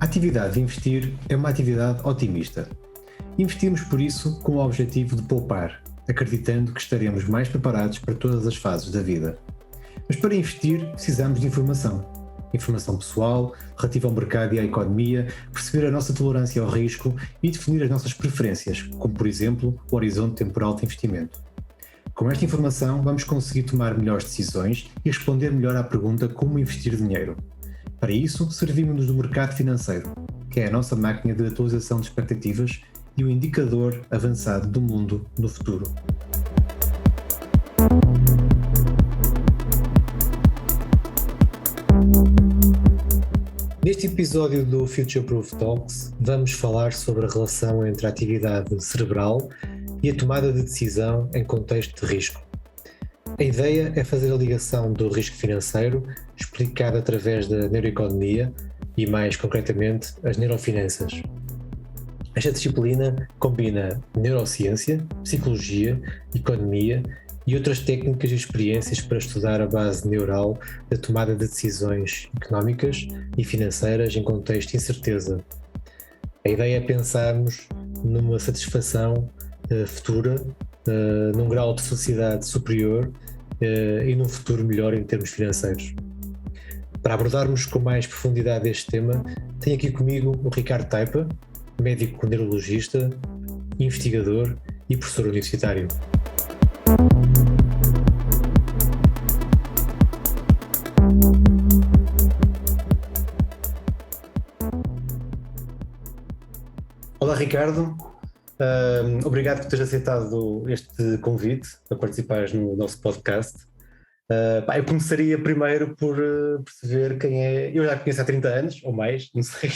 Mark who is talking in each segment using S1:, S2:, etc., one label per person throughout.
S1: A atividade de investir é uma atividade otimista. Investimos, por isso, com o objetivo de poupar, acreditando que estaremos mais preparados para todas as fases da vida. Mas para investir precisamos de informação. Informação pessoal, relativa ao mercado e à economia, perceber a nossa tolerância ao risco e definir as nossas preferências, como por exemplo o horizonte temporal de investimento. Com esta informação vamos conseguir tomar melhores decisões e responder melhor à pergunta como investir dinheiro. Para isso, servimos-nos do mercado financeiro, que é a nossa máquina de atualização de expectativas e o indicador avançado do mundo no futuro. Neste episódio do Future Proof Talks, vamos falar sobre a relação entre a atividade cerebral e a tomada de decisão em contexto de risco. A ideia é fazer a ligação do risco financeiro, explicado através da neuroeconomia e, mais concretamente, as neurofinanças. Esta disciplina combina neurociência, psicologia, economia e outras técnicas e experiências para estudar a base neural da tomada de decisões económicas e financeiras em contexto de incerteza. A ideia é pensarmos numa satisfação futura, num grau de felicidade superior e num futuro melhor em termos financeiros. Para abordarmos com mais profundidade este tema, tenho aqui comigo o Ricardo Taipa, médico neurologista, investigador e professor universitário. Olá Ricardo, obrigado por teres aceitado este convite para participares no nosso podcast. Eu começaria primeiro por perceber quem é, eu já conheço há 30 anos ou mais, não sei,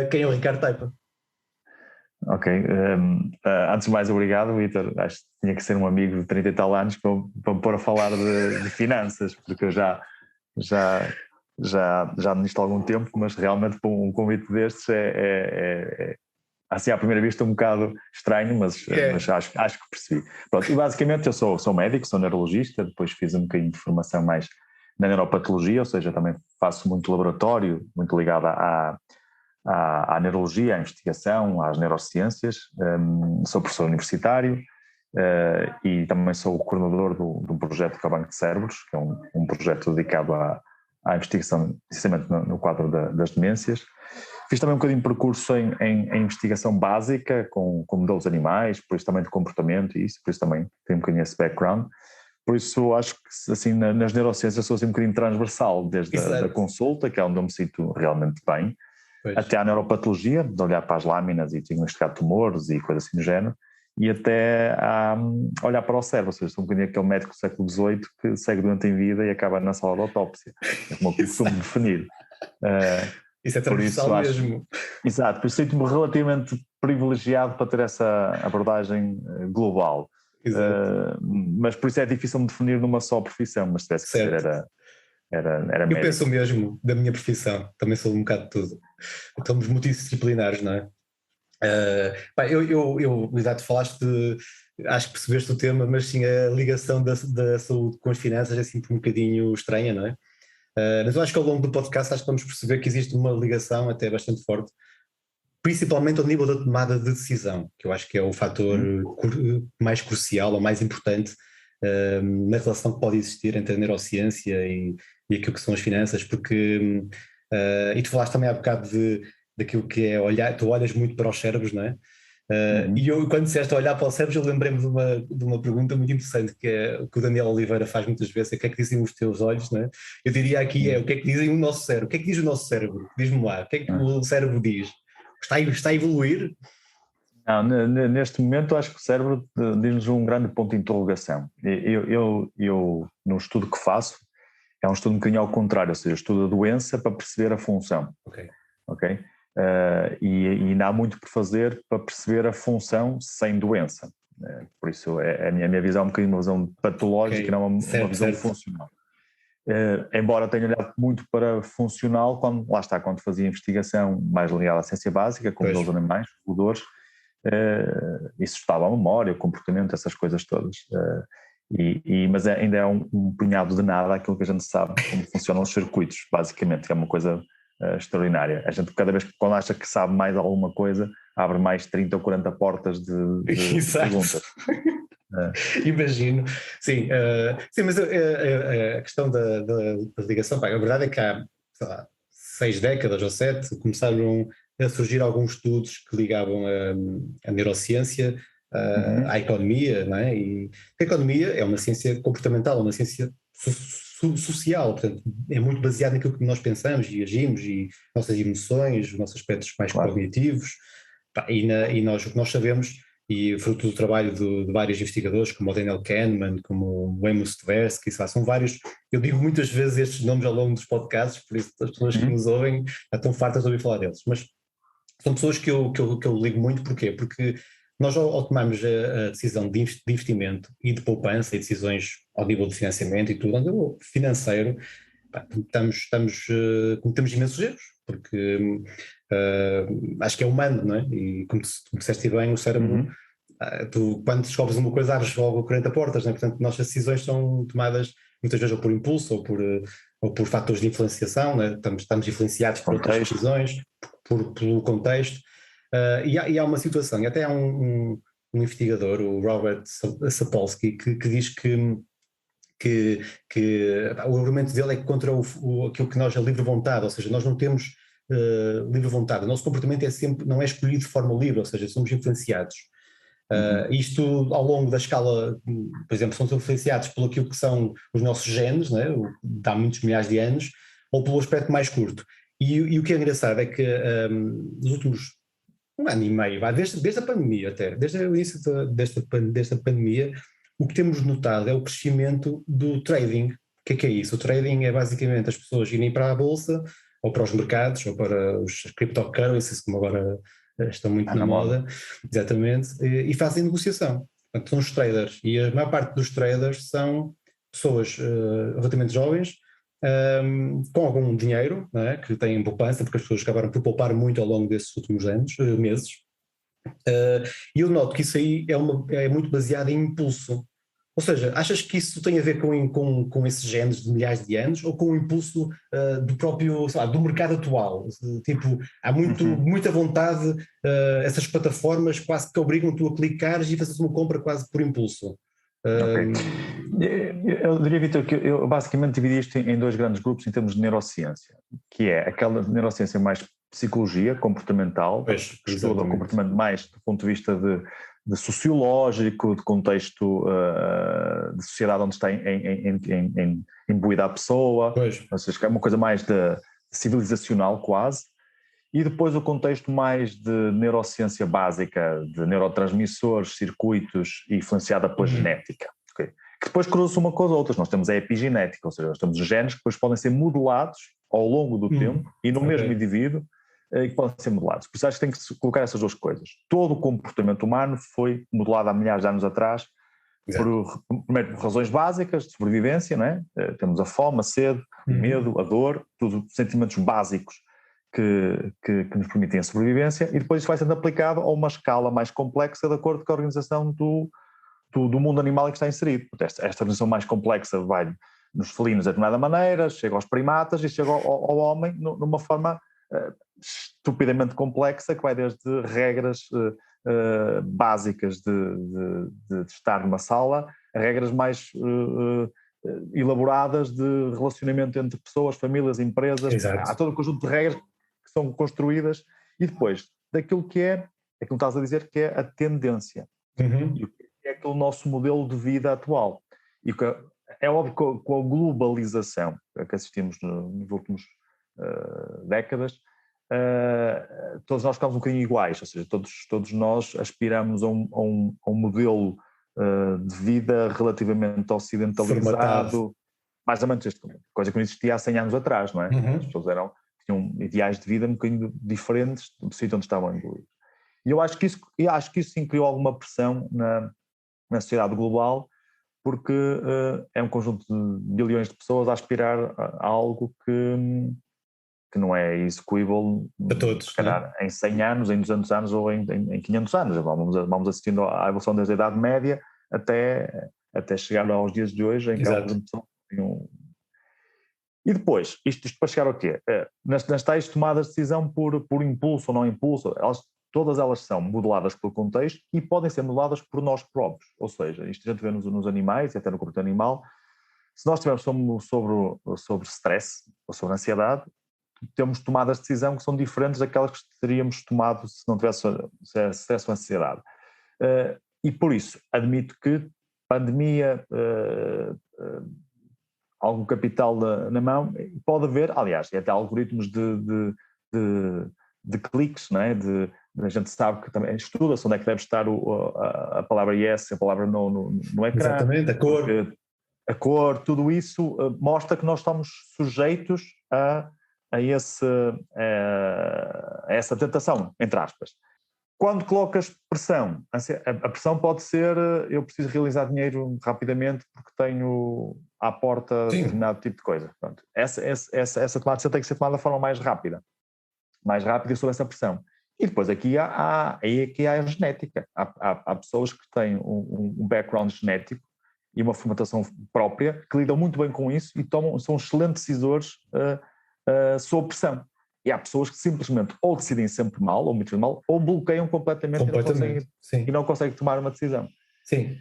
S1: quem é o Ricardo Taipa.
S2: Ok, antes de mais obrigado, Vítor. Acho que tinha que ser um amigo de 30 e tal anos para me pôr a falar de finanças, porque eu já nisto há algum tempo, mas realmente um convite destes é assim à primeira vista um bocado estranho, mas acho que percebi. Pronto, e basicamente eu sou médico, sou neurologista, depois fiz um bocadinho de formação mais na neuropatologia, ou seja, também faço muito laboratório, muito ligado à neurologia, à investigação, às neurociências. Sou professor universitário e também sou o coordenador de um projeto que é o Banco de Cérebros, que é um projeto dedicado à investigação, precisamente no quadro das demências. Fiz também um bocadinho de percurso em investigação básica com modelos animais, por isso também de comportamento e isso, por isso também tenho um bocadinho esse background. Por isso acho que assim, nas neurociências sou assim um bocadinho transversal, desde a consulta, que é onde eu me sinto realmente bem, até à neuropatologia, de olhar para as lâminas e diagnosticar tumores e coisas assim do género, e até a olhar para o cérebro, ou seja, sou um bocadinho aquele médico do século XVIII que segue doente em vida e acaba na sala de autópsia, é como eu costumo definir.
S1: Isso é transversal mesmo.
S2: Exato, por isso sinto-me relativamente privilegiado para ter essa abordagem global. Mas por isso é difícil me definir numa só profissão, mas se tivesse que ser era médico.
S1: Eu penso o mesmo da minha profissão, também sou um bocado de tudo. Estamos multidisciplinares, não é? Exato, falaste acho que percebeste o tema, mas sim, a ligação da saúde com as finanças é sempre um bocadinho estranha, não é? Mas eu acho que ao longo do podcast acho que vamos perceber que existe uma ligação até bastante forte, principalmente ao nível da tomada de decisão, que eu acho que é o fator mais crucial ou mais importante na relação que pode existir entre a neurociência e aquilo que são as finanças, porque, e tu falaste também há bocado daquilo que é olhar, tu olhas muito para os cérebros, não é? E eu, quando disseste olhar para os cérebros, eu lembrei-me de uma pergunta muito interessante que é o que o Daniel Oliveira faz muitas vezes, é o que é que dizem os teus olhos, não é? Eu diria aqui o que é que dizem o nosso cérebro, o que é que diz o nosso cérebro? Diz-me lá, o que é que o cérebro diz? Está a evoluir?
S2: Não, neste momento acho que o cérebro diz-nos um grande ponto de interrogação. Eu no estudo que faço, é um estudo um bocadinho ao contrário, ou seja, estudo a doença para perceber a função. Ok? E ainda há muito por fazer para perceber a função sem doença. Por isso a minha visão é um bocadinho uma visão patológica, não uma visão funcional. Embora tenha olhado muito para funcional, quando fazia investigação mais ligada à ciência básica, como dos animais, roedores, isso estava a memória, o comportamento, essas coisas todas. Mas ainda é um punhado de nada aquilo que a gente sabe como funcionam os circuitos, basicamente, que é uma coisa extraordinária. A gente cada vez que quando acha que sabe mais alguma coisa, abre mais 30 ou 40 portas de perguntas.
S1: Imagino, sim, sim, mas a questão da ligação, pá, a verdade é que há, sei lá, 6 décadas ou 7 começaram a surgir alguns estudos que ligavam a neurociência à economia, não é? E a economia é uma ciência comportamental, uma ciência social, portanto é muito baseada naquilo que nós pensamos e agimos e nossas emoções, os nossos aspectos mais cognitivos, pá, e nós, o que nós sabemos, e fruto do trabalho de vários investigadores, como o Daniel Kahneman, como o Amos Tversky, são vários, eu digo muitas vezes estes nomes ao longo dos podcasts, por isso as pessoas que nos ouvem estão fartas de ouvir falar deles, mas são pessoas que eu ligo muito. Porquê? Porque nós ao tomarmos a decisão de investimento e de poupança e decisões ao nível de financiamento e tudo, ao nível financeiro, pá, cometemos imensos erros, porque acho que é humano, não é? E como disseste bem, o cérebro, tu quando descobres uma coisa abres logo 40 portas, não é? Portanto, nossas decisões são tomadas muitas vezes ou por impulso ou por fatores de influenciação, não é? Estamos influenciados por outras decisões, pelo contexto, e há uma situação, e até há um investigador, o Robert Sapolsky, que diz que o argumento dele é que contra aquilo que nós é livre vontade, ou seja, nós não temos livre vontade, o nosso comportamento não é escolhido de forma livre, ou seja, somos influenciados. Isto ao longo da escala, por exemplo, somos influenciados pelo aquilo que são os nossos genes, né, de há muitos milhares de anos, ou pelo aspecto mais curto. E o que é engraçado é que nos últimos 1 ano e meio, desde a pandemia até, desde o início desta pandemia, o que temos notado é o crescimento do trading. O que é isso? O trading é basicamente as pessoas irem para a bolsa, ou para os mercados, ou para os cryptocurrencies, como agora estão muito na moda, exatamente, e fazem negociação. Portanto, são os traders, e a maior parte dos traders são pessoas relativamente jovens, com algum dinheiro, não é? Que têm poupança, porque as pessoas acabaram por poupar muito ao longo desses últimos meses, e eu noto que isso aí é muito baseado em impulso. Ou seja, achas que isso tem a ver com esses genes de milhares de anos ou com o impulso do próprio, sei lá, do mercado atual? Tipo, há muita vontade, essas plataformas quase que obrigam tu a clicares e fazes uma compra quase por impulso.
S2: Eu diria, Vitor, que eu basicamente dividi isto em 2 grandes grupos em termos de neurociência, que é aquela neurociência mais psicologia comportamental, que estuda o comportamento mais do ponto de vista de sociológico, de contexto de sociedade onde está imbuída a pessoa, ou seja, que é uma coisa mais civilizacional quase, e depois o contexto mais de neurociência básica, de neurotransmissores, circuitos, influenciada pela genética, okay? Que depois cruza-se uma com as outras. Nós temos a epigenética, ou seja, nós temos genes que depois podem ser modulados ao longo do tempo e no mesmo indivíduo, que podem ser modulados. Por isso acho que tem que se colocar essas 2 coisas. Todo o comportamento humano foi modelado há milhares de anos atrás, primeiro por razões básicas de sobrevivência, não é? Temos a fome, a sede, o medo, a dor, tudo sentimentos básicos que nos permitem a sobrevivência, e depois isso vai sendo aplicado a uma escala mais complexa de acordo com a organização do mundo animal em que está inserido. Esta organização mais complexa vai nos felinos de determinada maneira, chega aos primatas e chega ao homem numa forma estupidamente complexa, que vai desde regras básicas de estar numa sala a regras mais elaboradas de relacionamento entre pessoas, famílias, empresas. Há todo um conjunto de regras que são construídas, e depois daquilo que é aquilo que estás a dizer, que é a tendência, e o que é aquele nosso modelo de vida atual. E é óbvio que com a globalização a que assistimos nos últimos décadas, todos nós ficamos um bocadinho iguais, ou seja, todos nós aspiramos a um modelo de vida relativamente ocidentalizado, mais ou menos este, coisa que não existia há 100 anos atrás, não é? As pessoas tinham ideais de vida um bocadinho diferentes do sítio onde estavam incluídos. E eu acho que isso sim criou alguma pressão na sociedade global, porque é um conjunto de bilhões de pessoas a aspirar a algo que não é execuível
S1: para todos,
S2: se calhar, em 100 anos, em 200 anos ou em 500 anos. Vamos assistindo à evolução desde a Idade Média até chegar aos dias de hoje, em que algumas pessoas E depois, isto para chegar ao quê? Nas tais tomadas de decisão por impulso ou não impulso, todas elas são modeladas pelo contexto e podem ser modeladas por nós próprios. Ou seja, isto a gente vê nos animais e até no comportamento animal. Se nós estivermos sobre stress ou sobre ansiedade, temos tomadas de decisão que são diferentes daquelas que teríamos tomado se não tivesse stress ou ansiedade. E por isso, admito que pandemia, algum capital na mão, pode haver, aliás, até algoritmos de cliques, não é? A gente sabe que também estuda-se onde é que deve estar a palavra yes, a palavra no ecrã.
S1: Exatamente,
S2: a cor, tudo isso mostra que nós estamos sujeitos a essa tentação, entre aspas. Quando colocas pressão, a pressão pode ser eu preciso realizar dinheiro rapidamente porque tenho à porta determinado tipo de coisa. Pronto. Essa tomada de decisão tem que ser tomada de forma mais rápida sob essa pressão. E depois aqui há a genética. Há pessoas que têm um background genético e uma formatação própria que lidam muito bem com isso e são excelentes decisores sob pressão. E há pessoas que simplesmente ou decidem sempre mal, ou muito mal, ou bloqueiam completamente. E não conseguem tomar uma decisão.
S1: Sim.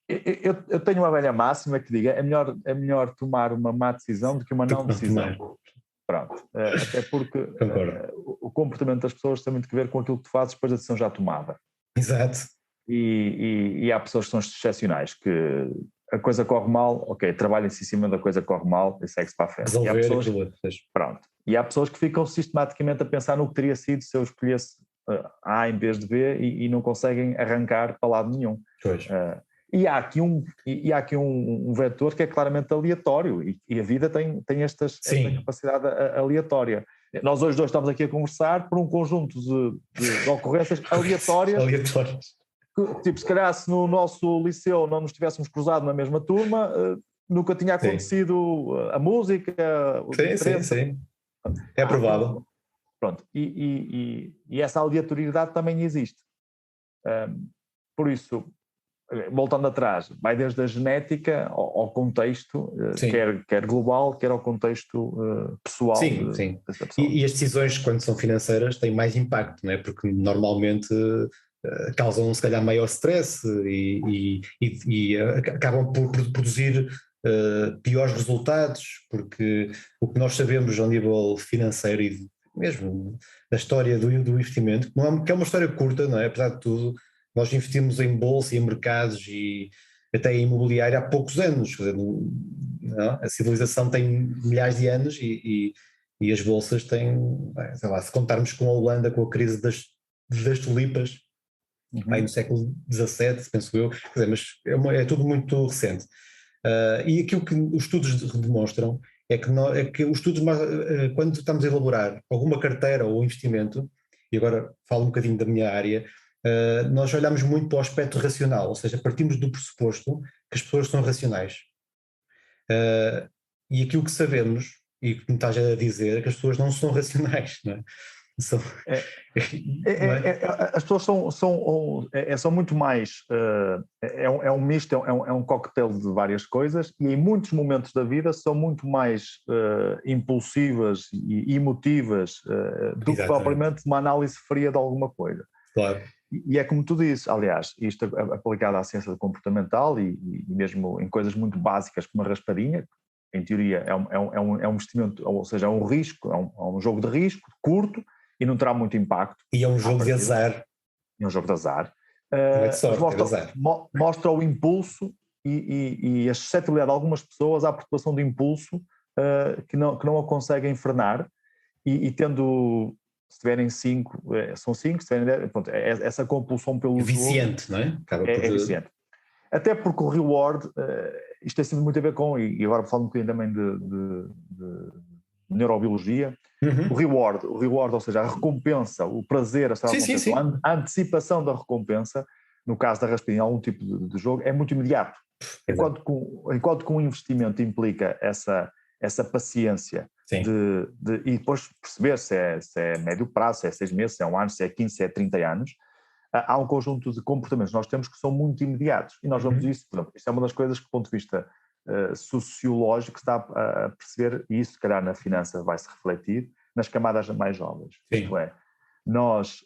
S2: Eu tenho uma velha máxima que diga é melhor tomar uma má decisão do que uma não decisão. Pronto. Até porque o comportamento das pessoas tem muito a ver com aquilo que tu fazes depois da decisão já tomada.
S1: Exato.
S2: E há pessoas que são excepcionais, que a coisa corre mal, ok, trabalhem-se em cima da coisa que corre mal e segue-se para a frente. E há pessoas que ficam sistematicamente a pensar no que teria sido se eu escolhesse A em vez de B e não conseguem arrancar para lado nenhum. E há aqui um vetor que é claramente aleatório e a vida tem esta capacidade aleatória. Nós hoje dois estamos aqui a conversar por um conjunto de ocorrências aleatórias. Tipo, se calhar se no nosso liceu não nos tivéssemos cruzado na mesma turma, nunca tinha acontecido a música.
S1: Sim. É provável.
S2: Pronto. E essa aleatoriedade também existe. Por isso, voltando atrás, vai desde a genética ao contexto, quer global, quer ao contexto pessoal.
S1: Sim. E as decisões, quando são financeiras, têm mais impacto, não é? Porque normalmente causam, se calhar, maior stress e acabam por produzir piores resultados, porque o que nós sabemos ao nível financeiro e mesmo da história do investimento, que é uma história curta, não é? Apesar de tudo, nós investimos em bolsa e em mercados e até em imobiliário há poucos anos. Quer dizer, a civilização tem milhares de anos e as bolsas têm, sei lá, se contarmos com a Holanda, com a crise das tulipas, aí no século XVII, penso eu, quer dizer, mas é tudo muito recente. E aquilo que os estudos demonstram é que os estudos, quando estamos a elaborar alguma carteira ou investimento, e agora falo um bocadinho da minha área, nós olhamos muito para o aspecto racional, ou seja, partimos do pressuposto que as pessoas são racionais. E aquilo que sabemos, e que me estás a dizer, é que as pessoas não são racionais, não é?
S2: As pessoas são muito mais, é um misto, é um coquetel de várias coisas e em muitos momentos da vida são muito mais impulsivas e emotivas do que propriamente uma análise fria de alguma coisa.
S1: Claro.
S2: E é como tu dizes, aliás, isto aplicado à ciência comportamental e mesmo em coisas muito básicas como a raspadinha, em teoria é um investimento, ou seja, é um risco, é um jogo de risco curto, e não terá muito impacto.
S1: E é um jogo de azar.
S2: É um jogo de azar.
S1: Não é de sorte,
S2: mostra o impulso e a suscetibilidade de algumas pessoas à perturbação do impulso que não a conseguem frenar e tendo, se tiverem 5, são 5, se tiverem 10, pronto, essa compulsão pelo jogo.
S1: Viciante, não é?
S2: É viciante. Até porque o reward, isto tem sempre muito a ver com, e agora falo um bocadinho também de neurobiologia, o reward, ou seja, a recompensa, o prazer, a antecipação da recompensa, no caso da raspadinha, algum tipo de jogo, é muito imediato. Enquanto que um investimento implica essa paciência e depois perceber se é médio prazo, se é 6 meses, se é 1 ano, se é 15, se é 30 anos, há um conjunto de comportamentos que nós temos que são muito imediatos e nós vamos isso, por exemplo, isto é uma das coisas que do ponto de vista sociológico que está a perceber, e isso, se calhar, na finança vai-se refletir nas camadas mais jovens.
S1: Sim.
S2: Isto é, nós,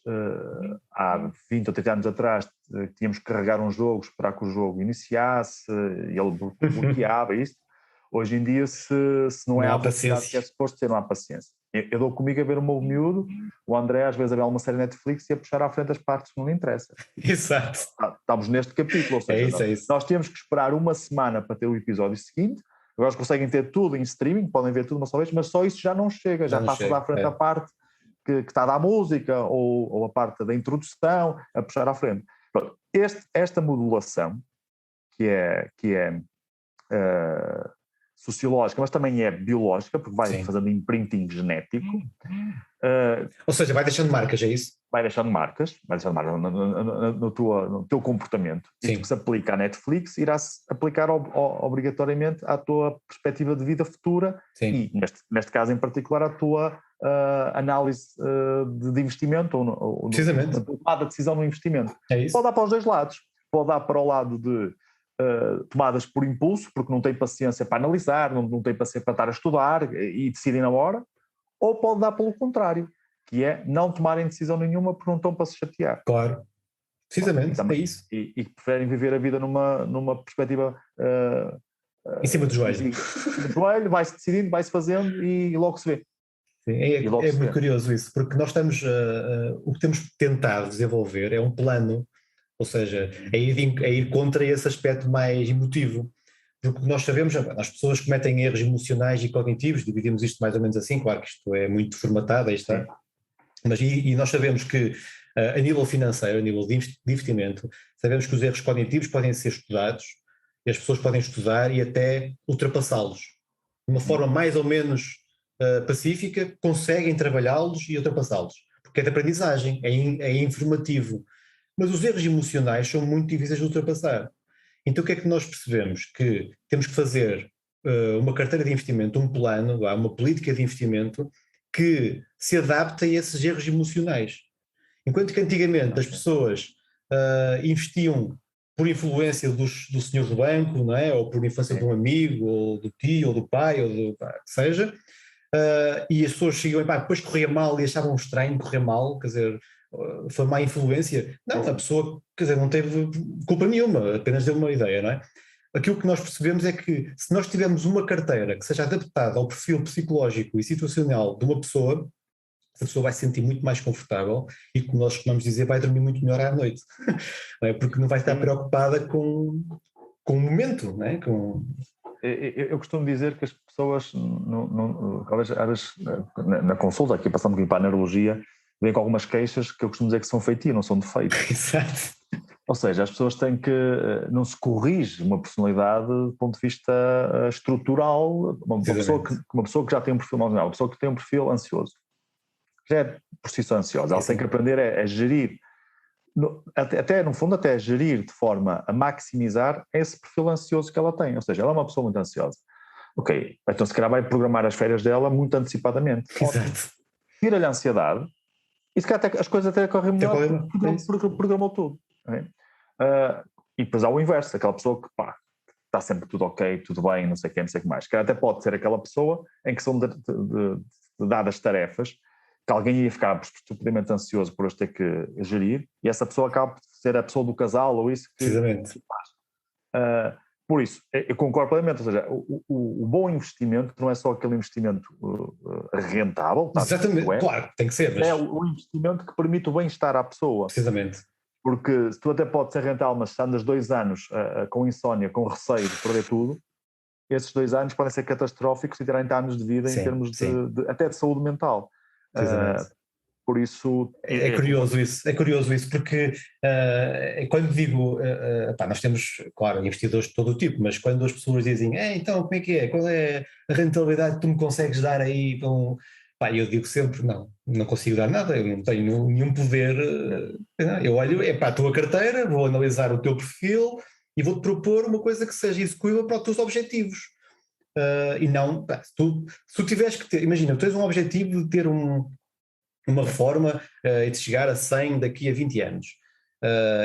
S2: há 20 ou 30 anos atrás, tínhamos que carregar um jogo, esperar que o jogo iniciasse, e ele bloqueava isto. Hoje em dia, se não é a velocidade que é suposto ser, não há paciência. Eu dou comigo a ver o meu miúdo, o André às vezes a ver uma série Netflix e a puxar à frente as partes que não lhe interessam.
S1: Exato.
S2: Estamos neste capítulo, ou seja,
S1: isso.
S2: Nós temos que esperar uma semana para ter o episódio seguinte. Agora eles conseguem ter tudo em streaming, podem ver tudo uma só vez, mas só isso já não chega, já passas à frente a parte que está a dar música ou a parte da introdução, a puxar à frente. Pronto, esta modulação, que é sociológica, mas também é biológica, porque vai fazendo imprinting genético.
S1: Ou seja, vai deixando marcas, é isso?
S2: Vai deixando marcas no teu comportamento. Isto que se aplica à Netflix irá-se aplicar obrigatoriamente à tua perspectiva de vida futura.
S1: Sim.
S2: E, neste caso em particular, à tua análise de investimento ou
S1: precisamente.
S2: na tomada de decisão no investimento.
S1: É isso.
S2: Pode dar para os dois lados. Pode dar para o lado de tomadas por impulso, porque não tem paciência para analisar, não tem paciência para estar a estudar e decidem na hora, ou pode dar pelo contrário, que é não tomarem decisão nenhuma porque não estão para se chatear.
S1: Claro, precisamente,
S2: também,
S1: é isso.
S2: E preferem viver a vida numa perspectiva...
S1: em cima do joelho.
S2: Do joelho, vai-se decidindo, vai-se fazendo e logo se vê.
S1: Sim, é muito curioso isso, porque nós estamos, o que temos tentado desenvolver é um plano, ou seja, é ir contra esse aspecto mais emotivo, porque nós sabemos, as pessoas cometem erros emocionais e cognitivos, dividimos isto mais ou menos assim, claro que isto é muito formatado, aí está, mas e nós sabemos que a nível financeiro, a nível de investimento, sabemos que os erros cognitivos podem ser estudados, e as pessoas podem estudar e até ultrapassá-los, de uma forma mais ou menos pacífica, conseguem trabalhá-los e ultrapassá-los, porque é de aprendizagem, é informativo. Mas os erros emocionais são muito difíceis de ultrapassar. Então o que é que nós percebemos? Que temos que fazer uma carteira de investimento, um plano, uma política de investimento que se adapte a esses erros emocionais. Enquanto que antigamente as pessoas investiam por influência do senhor do banco, não é? Ou por influência de um amigo, ou do tio, ou do pai, ou do que seja, e as pessoas chegam e depois corria mal e achavam estranho correr mal, quer dizer, foi má influência. Não, a pessoa, quer dizer, não teve culpa nenhuma, apenas deu uma ideia, não é? Aquilo que nós percebemos é que se nós tivermos uma carteira que seja adaptada ao perfil psicológico e situacional de uma pessoa, essa pessoa vai se sentir muito mais confortável e, como nós costumamos dizer, vai dormir muito melhor à noite, não é? Porque não vai estar preocupada com o momento, não é?
S2: Eu costumo dizer que as pessoas, na consulta, aqui passando um pouquinho para a neurologia, vêm com algumas queixas que eu costumo dizer que são feitiço, não são defeitos.
S1: Exato.
S2: Ou seja, as pessoas têm que... Não se corrige uma personalidade do ponto de vista estrutural. Uma pessoa que já tem um perfil, uma pessoa que tem um perfil ansioso, já é por si só ansiosa. Ela tem que aprender a gerir, até no fundo, até a gerir de forma a maximizar esse perfil ansioso que ela tem. Ou seja, ela é uma pessoa muito ansiosa. Ok, então se calhar vai programar as férias dela muito antecipadamente.
S1: Exato.
S2: Tira-lhe a ansiedade e se calhar as coisas até correm melhor porque programou tudo. Okay? E depois há o inverso, aquela pessoa que está sempre tudo ok, tudo bem, não sei o que, não sei o que mais. Que até pode ser aquela pessoa em que são dadas tarefas que alguém ia ficar estupidamente ansioso por as ter que gerir e essa pessoa acaba por ser a pessoa do casal ou isso que
S1: precisamente
S2: faz. Por isso, eu concordo plenamente, ou seja, o bom investimento não é só aquele investimento rentável.
S1: Exatamente, claro, tem que ser. Mas...
S2: é o investimento que permite o bem-estar à pessoa.
S1: Precisamente.
S2: Porque tu até pode ser rentável, mas se andas 2 anos com insónia, com receio de perder tudo, esses 2 anos podem ser catastróficos e 30 anos de vida em termos até de saúde mental. Por isso...
S1: É curioso isso, porque quando digo, nós temos, claro, investidores de todo o tipo, mas quando as pessoas dizem, então como é que é? Qual é a rentabilidade que tu me consegues dar aí? Eu digo sempre, não consigo dar nada, eu não tenho nenhum poder, eu olho, a tua carteira, vou analisar o teu perfil e vou-te propor uma coisa que seja execuível para os teus objetivos. E não, se tu tiveres que ter, imagina, tu tens um objetivo de ter uma reforma e de chegar a 100 daqui a 20 anos.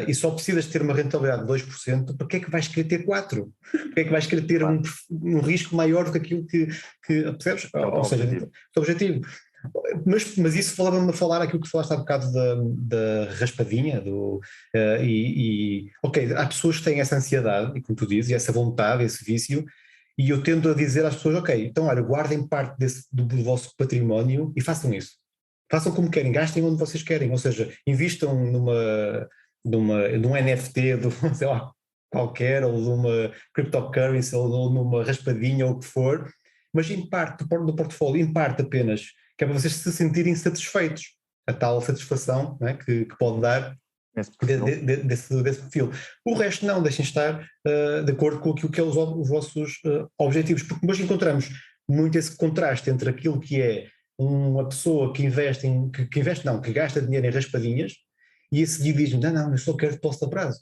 S1: e só precisas ter uma rentabilidade de 2%, para que é que vais querer ter 4%? Para que é que vais querer ter um risco maior do que aquilo que percebes? Ou seja, o objetivo. Mas isso falava-me a falar aquilo que falaste há bocado da raspadinha, ok, há pessoas que têm essa ansiedade, e como tu dizes, essa vontade, esse vício, e eu tendo a dizer às pessoas, ok, então olha, guardem parte do vosso património e façam isso. Façam como querem, gastem onde vocês querem, ou seja, invistam num NFT, sei lá, qualquer, ou numa cryptocurrency, ou numa raspadinha, ou o que for, mas em parte do portfólio, em parte apenas, que é para vocês se sentirem satisfeitos, a tal satisfação, não é, que pode dar desse perfil. O resto não, deixem estar de acordo com aquilo que é os vossos objetivos, porque nós encontramos muito esse contraste entre aquilo que é uma pessoa que investe que gasta dinheiro em raspadinhas e a seguir diz, não, eu só quero depósito a prazo.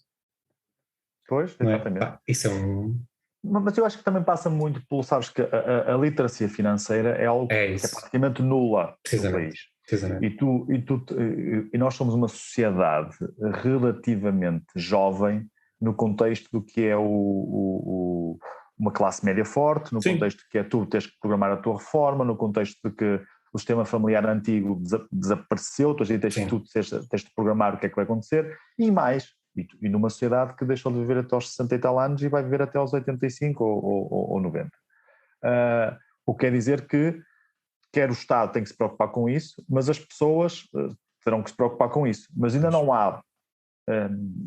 S2: Pois, exatamente.
S1: Isso é um...
S2: Mas eu acho que também passa muito pelo, sabes que a literacia financeira é algo que é praticamente nula no país. E nós somos uma sociedade relativamente jovem no contexto do que é uma classe média forte, no contexto que é tu tens que programar a tua reforma, no contexto de que o sistema familiar antigo desapareceu, tu tens de programar o que é que vai acontecer, e mais, e numa sociedade que deixou de viver até aos 60 e tal anos e vai viver até aos 85 ou 90. O que quer dizer que quer o Estado tem que se preocupar com isso, mas as pessoas terão que se preocupar com isso. Mas ainda não há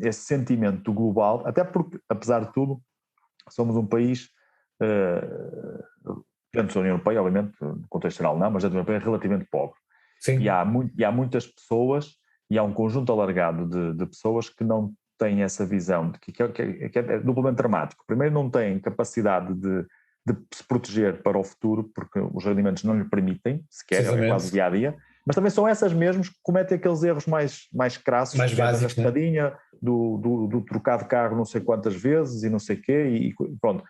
S2: esse sentimento global, até porque, apesar de tudo, somos um país, dentro da União Europeia, obviamente, no contexto geral não, mas dentro da União Europeia é relativamente pobre. E há muitas pessoas, e há um conjunto alargado de pessoas que não têm essa visão, de que é duplamente dramático. Primeiro, não têm capacidade de se proteger para o futuro, porque os rendimentos não lhe permitem, sequer, é quase dia a dia, mas também são essas mesmas que cometem aqueles erros mais crassos,
S1: mais básicos,
S2: da raspadinha, do trocar de carro não sei quantas vezes e não sei o quê, e pronto.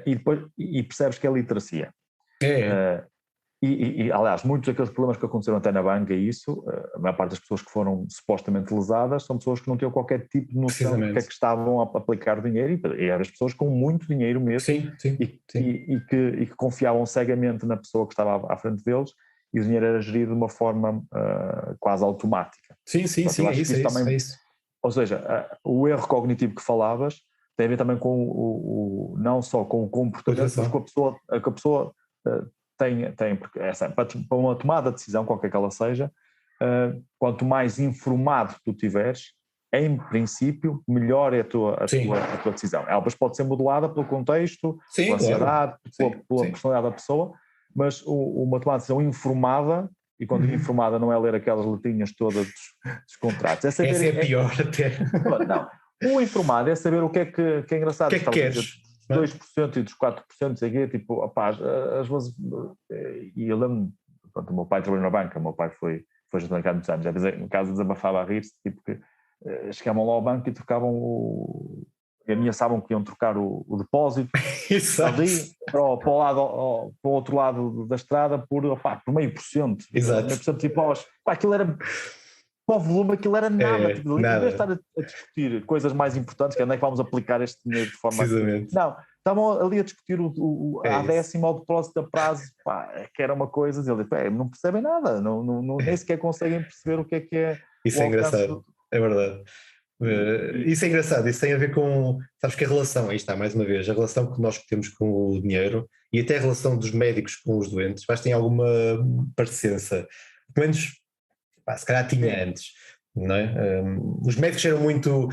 S2: E depois percebes que é literacia. Aliás, muitos daqueles problemas que aconteceram até na banca, a maior parte das pessoas que foram supostamente lesadas são pessoas que não tinham qualquer tipo de noção do que é que estavam a aplicar dinheiro, e eram as pessoas com muito dinheiro mesmo, e que confiavam cegamente na pessoa que estava à frente deles, e o dinheiro era gerido de uma forma quase automática.
S1: Sim, é isso.
S2: Ou seja, o erro cognitivo que falavas tem a ver também com não só com o comportamento, mas com a pessoa tem, porque para uma tomada de decisão, qualquer que ela seja, quanto mais informado tu tiveres, em princípio, melhor é a tua decisão. Ela depois pode ser modelada pelo contexto, pela ansiedade, pela personalidade da pessoa, mas uma tomada de decisão informada, e quando digo informada não é ler aquelas letrinhas todas dos contratos.
S1: Essa é a pior até.
S2: Não. O informado é saber o que é engraçado.
S1: O que é que queres?
S2: 2% e dos 4%, sei quê, tipo, opá, às vezes, e eu lembro-me, o meu pai trabalhou na banca, o meu pai foi ajudante há muitos anos, às vezes em casa desabafava a rir-se, tipo que chegavam lá ao banco e trocavam e ameaçavam que iam trocar o depósito ali para o outro lado da estrada por meio por cento.
S1: Exato.
S2: Meio por cento, tipo, aquilo era... Para o volume aquilo era nada, tipo, em vez de estar a discutir coisas mais importantes, que é onde é que vamos aplicar este dinheiro de forma... Não, estavam ali a discutir a décima ou o depósito a prazo, que era uma coisa, e ele não percebem nada, nem sequer conseguem perceber o que é...
S1: Isso é engraçado, é verdade. Isso é engraçado, isso tem a ver com, sabes que a relação, aí está, mais uma vez, a relação que nós temos com o dinheiro e até a relação dos médicos com os doentes, tem alguma parecença, pelo menos... se calhar tinha antes, não é? Os médicos eram muito,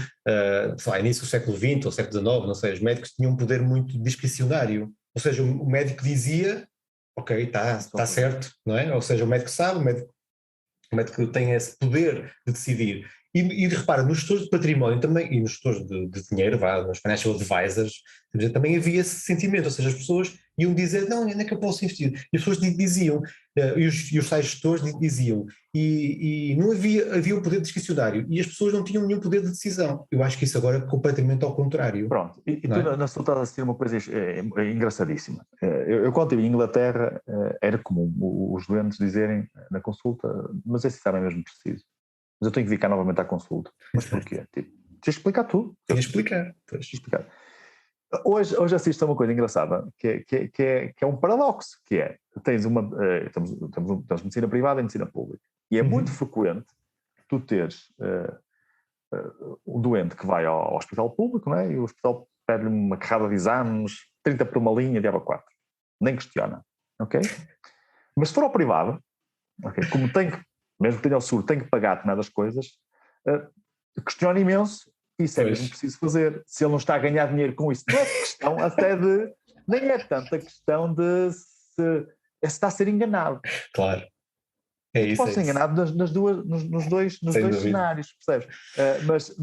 S1: sei lá, início do século XX ou século XIX, não sei, os médicos tinham um poder muito discricionário, ou seja, o médico dizia, ok, está certo, não é? Ou seja, o médico sabe, o médico tem esse poder de decidir. E repara, nos gestores de património também, e nos gestores de dinheiro, nos financial advisors, também havia esse sentimento, ou seja, as pessoas iam dizer, não, onde é que eu posso investir? E as pessoas diziam, e os tais gestores diziam, e não havia um poder discricionário, e as pessoas não tinham nenhum poder de decisão. Eu acho que isso agora é completamente ao contrário.
S2: Pronto, e tu na sua estás a assistir uma coisa engraçadíssima. Eu quando estive em Inglaterra, era comum os doentes dizerem na consulta, mas esse era mesmo preciso. mas eu tenho que vir cá novamente à consulta. Mas porquê? Tipo, tens de explicar tudo.
S1: Tens de explicar.
S2: Explicar. Hoje assisto a uma coisa engraçada, que é um paradoxo, que é, temos medicina privada e medicina pública, e é muito frequente tu teres o doente que vai ao hospital público, não é? E o hospital pede-lhe uma carrada de exames, 30 por uma linha de ABA4, nem questiona, ok? Mas se for ao privado, okay, como mesmo que tenha o seguro, tem que pagar determinadas coisas, questiona imenso. Isso é mesmo preciso fazer. Se ele não está a ganhar dinheiro com isso, não é questão até de... Nem é tanta questão de se está a ser enganado.
S1: Claro. É isso.
S2: Pode ser enganado nos dois cenários, percebes? Mas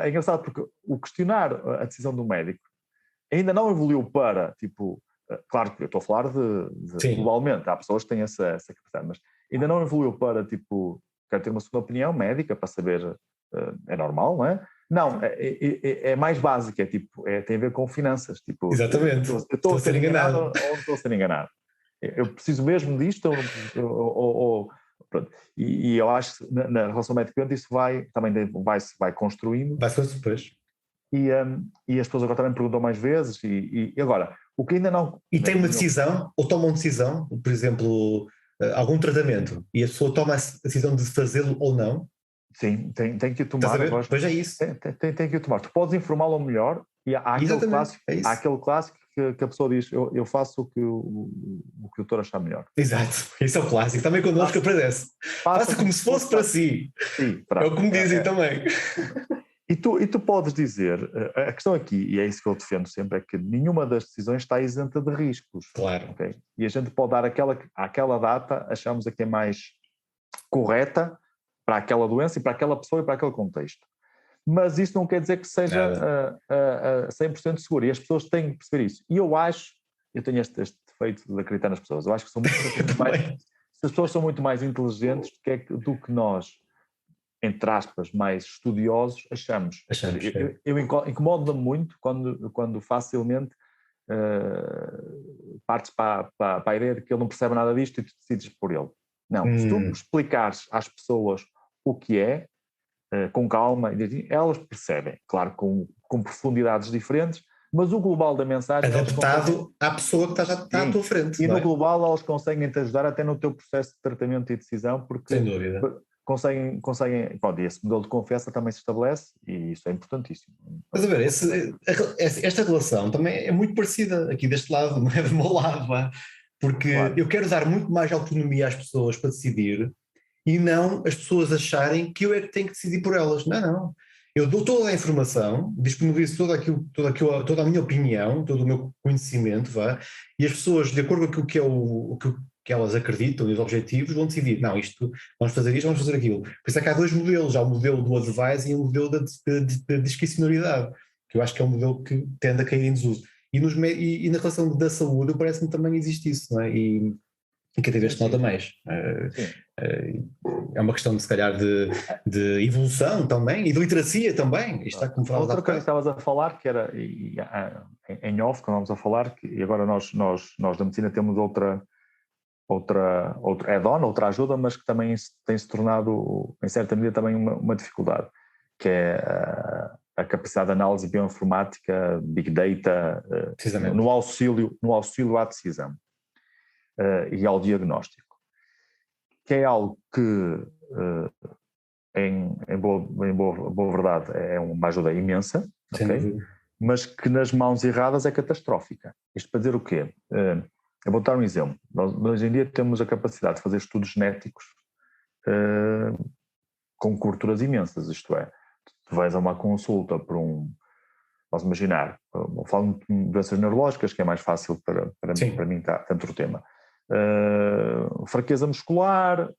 S2: é engraçado porque o questionar a decisão do médico ainda não evoluiu para, tipo... Claro que eu estou a falar de globalmente, há pessoas que têm essa capacidade, mas ainda não evoluiu para, tipo, quero ter uma segunda opinião médica para saber... é normal, não é? Não, é mais básico, tem a ver com finanças. Tipo,
S1: exatamente.
S2: Eu estou a ser enganado ou não estou a ser enganado? Eu preciso mesmo disto? Pronto. E eu acho que na relação médico-doente isso vai construindo.
S1: Vai ser depois.
S2: E as pessoas agora também perguntam mais vezes. E agora, o que ainda não...
S1: E tem uma decisão, ou toma uma decisão, por exemplo, algum tratamento, e a pessoa toma a decisão de fazê-lo ou não.
S2: Sim, tem que o tomar.
S1: Pois é isso.
S2: Tem que o tomar. Tu podes informá-lo melhor e há aquele clássico que a pessoa diz, eu faço o que o doutor achar melhor.
S1: Exato, isso é o clássico. Também connosco aparece. Faça como se fosse para si.
S2: Sim,
S1: é o que me dizem também.
S2: E tu podes dizer, a questão aqui, e é isso que eu defendo sempre, é que nenhuma das decisões está isenta de riscos.
S1: Claro.
S2: Okay? E a gente pode dar aquela data, achamos a que é mais correta para aquela doença e para aquela pessoa e para aquele contexto. Mas isso não quer dizer que seja 100% seguro, e as pessoas têm que perceber isso. E eu tenho este defeito de acreditar nas pessoas, eu acho que se as pessoas são muito mais inteligentes do que nós, entre aspas, mais estudiosos, achamos. Eu incomodo-me muito quando facilmente partes para a ideia de que ele não percebe nada disto e tu decides por ele. Não, se tu explicares às pessoas o que é, com calma, elas percebem, claro, com profundidades diferentes, mas o global da mensagem...
S1: Adaptado à pessoa que está à tua frente.
S2: E no global elas conseguem te ajudar até no teu processo de tratamento e decisão, porque...
S1: Sem dúvida.
S2: Conseguem pronto, e esse modelo de confiança também se estabelece e isso é importantíssimo.
S1: Mas a ver, esta relação também é muito parecida aqui deste lado, não é do meu lado, porque eu quero dar muito mais autonomia às pessoas para decidir e não as pessoas acharem que eu é que tenho que decidir por elas. Não. Eu dou toda a informação, disponibilizo toda a minha opinião, todo o meu conhecimento, e as pessoas, de acordo com aquilo que elas acreditam e os objetivos, vão decidir, não, vamos fazer isto, vamos fazer aquilo. Por isso é que há dois modelos, há o modelo do advice e o modelo da discricionariedade, que eu acho que é um modelo que tende a cair em desuso. E na relação da saúde, parece-me também existe isso, não é? E cada vez se nota mais. É uma questão, se calhar, de evolução também e de literacia também. Isto está como falar.
S2: Outra coisa que estavas a falar, que era em off, quando vamos a falar, e agora nós da medicina temos outra add-on, outra ajuda, mas que também tem se tornado, em certa medida, também uma dificuldade, que é a capacidade de análise bioinformática, Big Data, no auxílio à decisão e ao diagnóstico, que é algo que, em boa verdade, é uma ajuda imensa, okay? Mas que nas mãos erradas é catastrófica. Isto para dizer o quê? Eu vou dar um exemplo. Nós hoje em dia temos a capacidade de fazer estudos genéticos com coberturas imensas, isto é, tu vais a uma consulta por posso imaginar, vou falar de doenças neurológicas, que é mais fácil para mim tanto o tema. Fraqueza muscular,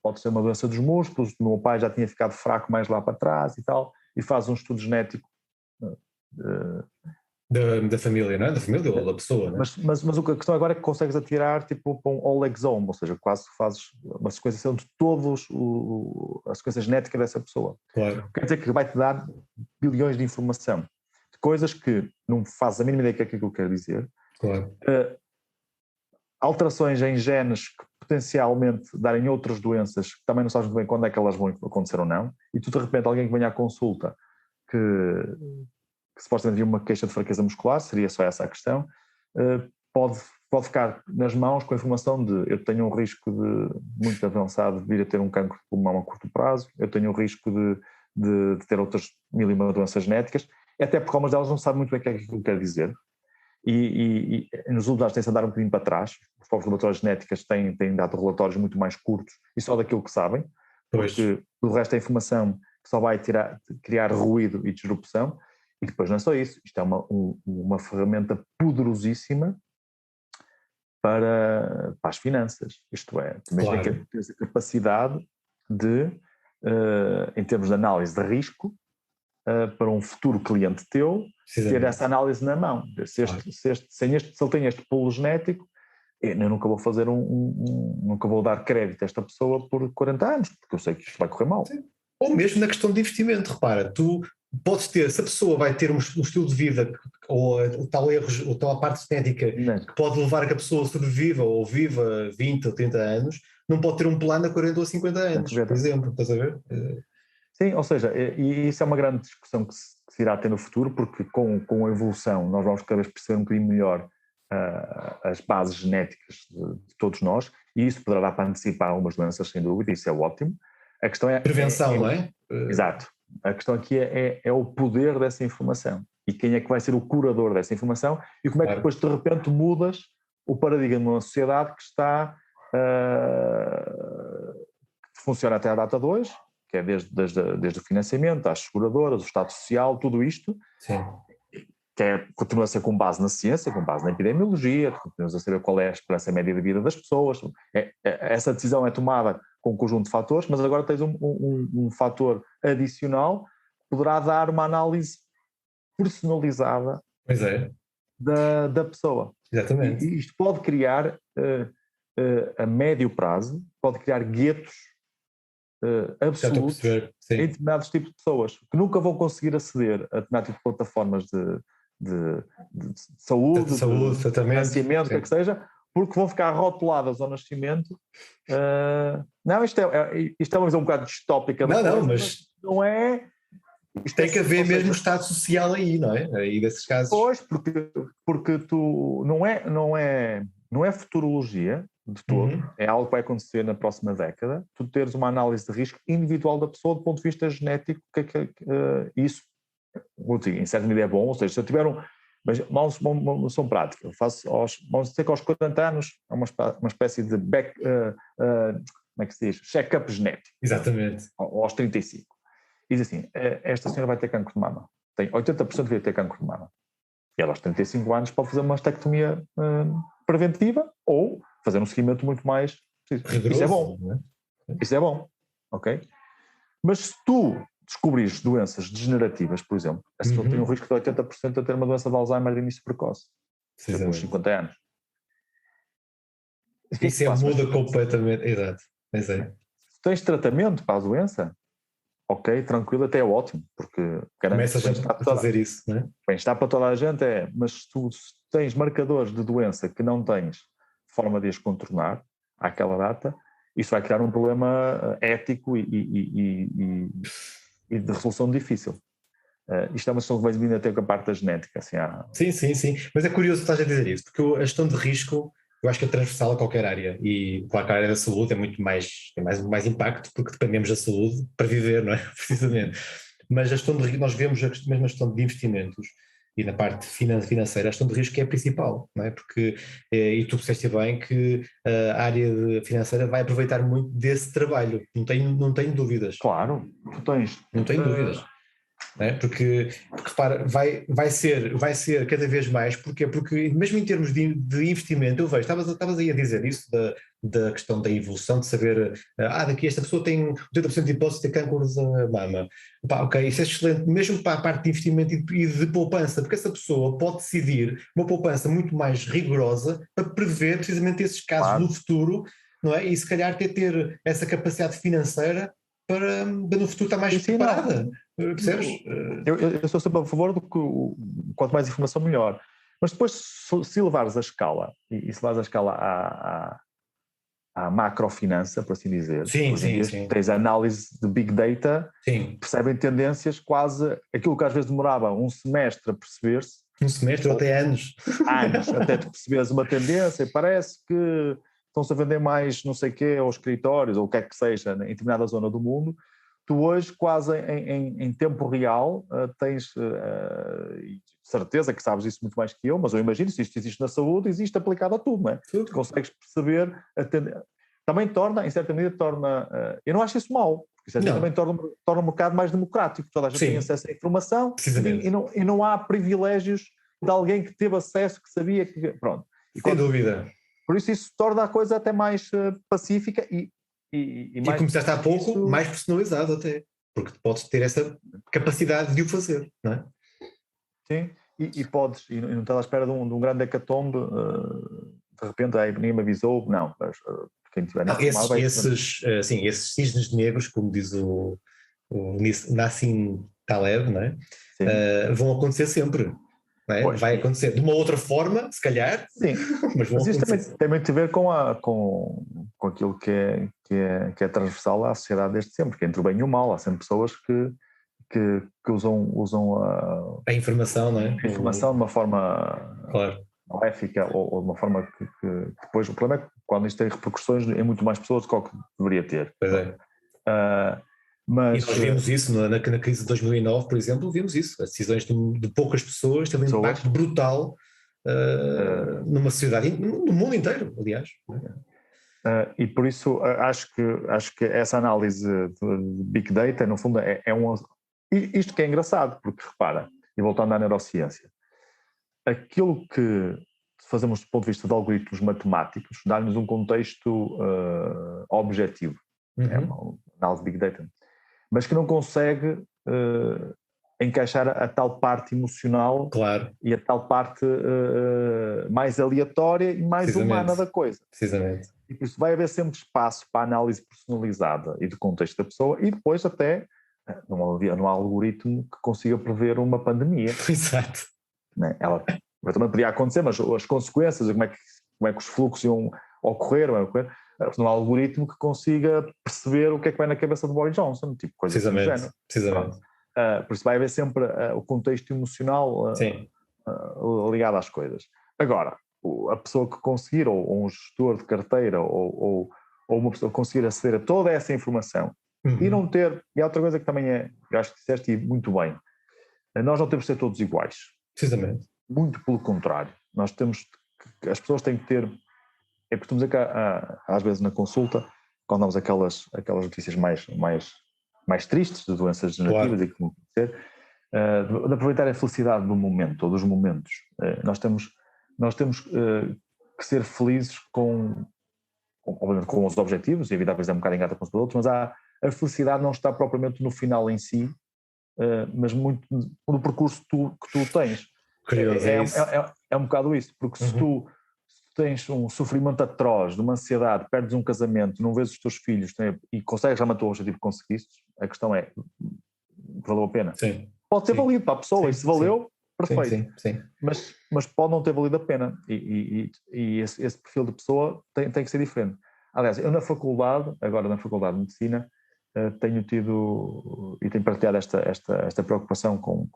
S2: pode ser uma doença dos músculos, o meu pai já tinha ficado fraco mais lá para trás e tal, e faz um estudo genético
S1: da família, não é? Da família ou da pessoa, não é?
S2: Mas a questão agora é que consegues atirar tipo para um whole exome, ou seja, quase fazes uma sequenciação de todos a sequência genética dessa pessoa.
S1: Claro.
S2: Quer dizer que vai-te dar bilhões de informação, de coisas que não fazes a mínima ideia do que é que aquilo quer dizer.
S1: Claro.
S2: Alterações em genes que potencialmente darem outras doenças que também não sabes muito bem quando é que elas vão acontecer ou não, e tu de repente alguém que venha à consulta que supostamente havia uma queixa de fraqueza muscular, seria só essa a questão, pode ficar nas mãos com a informação de eu tenho um risco de muito avançado de vir a ter um cancro de pulmão a curto prazo, eu tenho um risco de ter outras 1000 doenças genéticas, até porque algumas delas não sabem muito bem o que é que aquilo quer dizer. E nos últimos anos tem-se andado um bocadinho para trás, os próprios laboratórios genéticos têm dado relatórios muito mais curtos e só daquilo que sabem, porque o resto é informação que só vai criar ruído e disrupção, e depois não é só isso, isto é uma ferramenta poderosíssima para as finanças, isto é, também tem que ter a capacidade de, em termos de análise de risco, para um futuro cliente teu, ter essa análise na mão. Se ele tem este pulo genético, eu nunca vou fazer nunca vou dar crédito a esta pessoa por 40 anos, porque eu sei que isto vai correr mal.
S1: Sim. Ou mesmo na questão de investimento, repara, tu podes ter, se a pessoa vai ter um estilo de vida ou tal erros, ou tal parte genética que pode levar a que a pessoa sobreviva ou viva 20 ou 30 anos, não pode ter um plano a 40 ou 50 anos, por exemplo, estás a ver?
S2: Sim, ou seja, e isso é uma grande discussão que se irá ter no futuro, porque com a evolução nós vamos cada vez perceber um bocadinho melhor as bases genéticas de todos nós, e isso poderá dar para antecipar algumas doenças, sem dúvida, isso é ótimo. A questão é...
S1: Prevenção, não é?
S2: Exato. A questão aqui é o poder dessa informação, e quem é que vai ser o curador dessa informação, e como é que depois de repente mudas o paradigma de uma sociedade que está... que funciona até à data de hoje, que é desde o financiamento, às seguradoras, o Estado Social, tudo isto,
S1: sim,
S2: que continua a ser com base na ciência, com base na epidemiologia, continuamos a saber qual é a esperança média de vida das pessoas. Essa decisão é tomada com um conjunto de fatores, mas agora tens um fator adicional que poderá dar uma análise personalizada da pessoa.
S1: Exatamente.
S2: E isto pode criar, a médio prazo, pode criar guetos absolutos em determinados tipos de pessoas que nunca vão conseguir aceder a determinados tipos de plataformas de saúde, de financiamento, o que é que seja, porque vão ficar rotuladas ao nascimento. Não, isto é uma visão um bocado distópica da coisa, mas não é...
S1: Tem que haver mesmo Estado Social aí, não é? Aí desses casos.
S2: Pois, porque tu não é futurologia de todo, é algo que vai acontecer na próxima década, tu teres uma análise de risco individual da pessoa do ponto de vista genético, isso, em certa medida é bom, ou seja, se eu tiver mas uma noção prática, vamos dizer que aos 40 anos é uma espécie de como é que se diz? Check-up genético.
S1: Exatamente.
S2: Aos 35. Diz assim, esta senhora vai ter cancro de mama, tem 80% de ter cancro de mama, e ela aos 35 anos pode fazer uma mastectomia preventiva ou fazer um seguimento muito mais preciso. Isso é bom. Não é? Isso é bom, ok? Mas se tu descobrires doenças degenerativas, por exemplo, essa pessoa tem um risco de 80% de ter uma doença de Alzheimer de início precoce, depois de 50 anos.
S1: Isso muda completamente, exato.
S2: Se tens tratamento para a doença, ok, tranquilo, até é ótimo, porque
S1: começa a gente a fazer isso, não é?
S2: Bem, está para toda a gente, mas se tu tens marcadores de doença que não tens forma de as contornar àquela data, isso vai criar um problema ético e de resolução difícil. Isto é uma questão que vai vindo até com a parte da genética. Assim,
S1: Sim, mas é curioso que estás a dizer isso, porque a gestão de risco eu acho que é transversal a qualquer área, e claro que a área da saúde tem mais impacto, porque dependemos da saúde para viver, não é? Precisamente. Mas a gestão de risco, nós vemos mesmo a gestão de investimentos e na parte financeira, a gestão de risco é a principal, não é? Porque, e tu disseste bem que a área financeira vai aproveitar muito desse trabalho, não tenho dúvidas.
S2: Claro, tu tens.
S1: Não tenho dúvidas. Não é? Porque repara, vai ser cada vez mais, porque mesmo em termos de investimento, eu vejo, estavas aí a dizer isso da questão da evolução, de saber, daqui esta pessoa tem 80% de hipótese de ter cancro de mama. Ok, isso é excelente, mesmo para a parte de investimento e de poupança, porque essa pessoa pode decidir uma poupança muito mais rigorosa para prever precisamente esses casos no futuro, não é? E se calhar ter essa capacidade financeira para no futuro estar mais preparada. Percebes?
S2: Eu sou sempre a favor do que quanto mais informação melhor. Mas depois, se levares a escala, e se levares a escala à macrofinança, por assim dizer.
S1: Sim,
S2: Hoje em dia
S1: sim.
S2: tens a análise de Big Data, percebem tendências quase, aquilo que às vezes demorava um semestre a perceber-se.
S1: Um semestre ou até anos.
S2: Anos, até tu perceberes uma tendência, parece que estão-se a vender mais não sei o quê, aos escritórios, ou o que é que seja, em determinada zona do mundo. Tu hoje, quase em tempo real, tens certeza que sabes isso muito mais que eu, mas eu imagino, se isto existe na saúde, existe aplicado a tudo, não é? Tu consegues perceber, também torna, em certa medida, eu não acho isso mau, porque isso também torna um bocado mais democrático, toda a gente tem acesso à informação e não há privilégios de alguém que teve acesso, que sabia que... Pronto.
S1: Sem dúvida.
S2: Por isso torna a coisa até mais pacífica e mais...
S1: E começaste há pouco, mais personalizado até, porque podes ter essa capacidade de o fazer, não é?
S2: Sim, e podes, e não estás à espera de um grande hecatombe, de repente ninguém me avisou, não, mas quem tiver informado
S1: esses cisnes negros, como diz o Nassim Taleb, não é? Vão acontecer sempre. Não é?
S2: Pois,
S1: vai acontecer de uma outra forma, se calhar,
S2: sim.
S1: mas
S2: isso tem muito a ver com aquilo que é transversal à sociedade desde sempre, que é entre o bem e o mal. Há sempre pessoas que usam
S1: a informação, não é?
S2: A informação de uma forma maléfica ou de uma forma que depois o problema é que quando isto tem repercussões em muito mais pessoas do que o que deveria ter.
S1: Pois é.
S2: Mas,
S1: e nós vimos isso na crise de 2009, por exemplo, vimos isso. As decisões de poucas pessoas têm um impacto brutal numa sociedade, no mundo inteiro, aliás.
S2: E por isso acho que essa análise de Big Data, no fundo, isto que é engraçado, porque repara, e voltando à neurociência, aquilo que fazemos do ponto de vista de algoritmos matemáticos dá-nos um contexto objetivo, é uma análise de Big Data, mas que não consegue encaixar a tal parte emocional e a tal parte mais aleatória e mais humana da coisa.
S1: Precisamente.
S2: E por isso vai haver sempre espaço para a análise personalizada e do contexto da pessoa e depois até não há algoritmo que consiga prever uma pandemia.
S1: Exato.
S2: Né? Ela também podia acontecer, mas as consequências, como é que os fluxos iam ocorrer, não há algoritmo que consiga perceber o que é que vai na cabeça de Boris Johnson, tipo coisa assim do género.
S1: Precisamente.
S2: Por isso vai haver sempre o contexto emocional ligado às coisas. Agora, a pessoa que conseguir, ou um gestor de carteira, ou uma pessoa que conseguir aceder a toda essa informação e não ter, e há outra coisa que também eu acho que disseste muito bem, nós não temos de ser todos iguais.
S1: Precisamente.
S2: Muito pelo contrário. As pessoas têm que ter, eu costumo dizer que às vezes na consulta, quando damos aquelas notícias mais tristes de doenças degenerativas e que vão acontecer, de aproveitar a felicidade do momento, ou dos momentos. Nós temos que ser felizes com os objetivos, e a vida às vezes é um bocado engata com os outros, mas a felicidade não está propriamente no final em si, mas muito no percurso que tu tens.
S1: Curioso,
S2: é um bocado isso, porque se tu tens um sofrimento atroz, de uma ansiedade, perdes um casamento, não vês os teus filhos e consegues realmente o teu objetivo que conseguiste, a questão é, valeu a pena?
S1: Sim.
S2: Pode ter valido para a pessoa, e se valeu, perfeito.
S1: Sim.
S2: Mas pode não ter valido a pena, e esse perfil de pessoa tem que ser diferente. Aliás, eu agora na Faculdade de Medicina, tenho tido e tenho partilhado esta preocupação com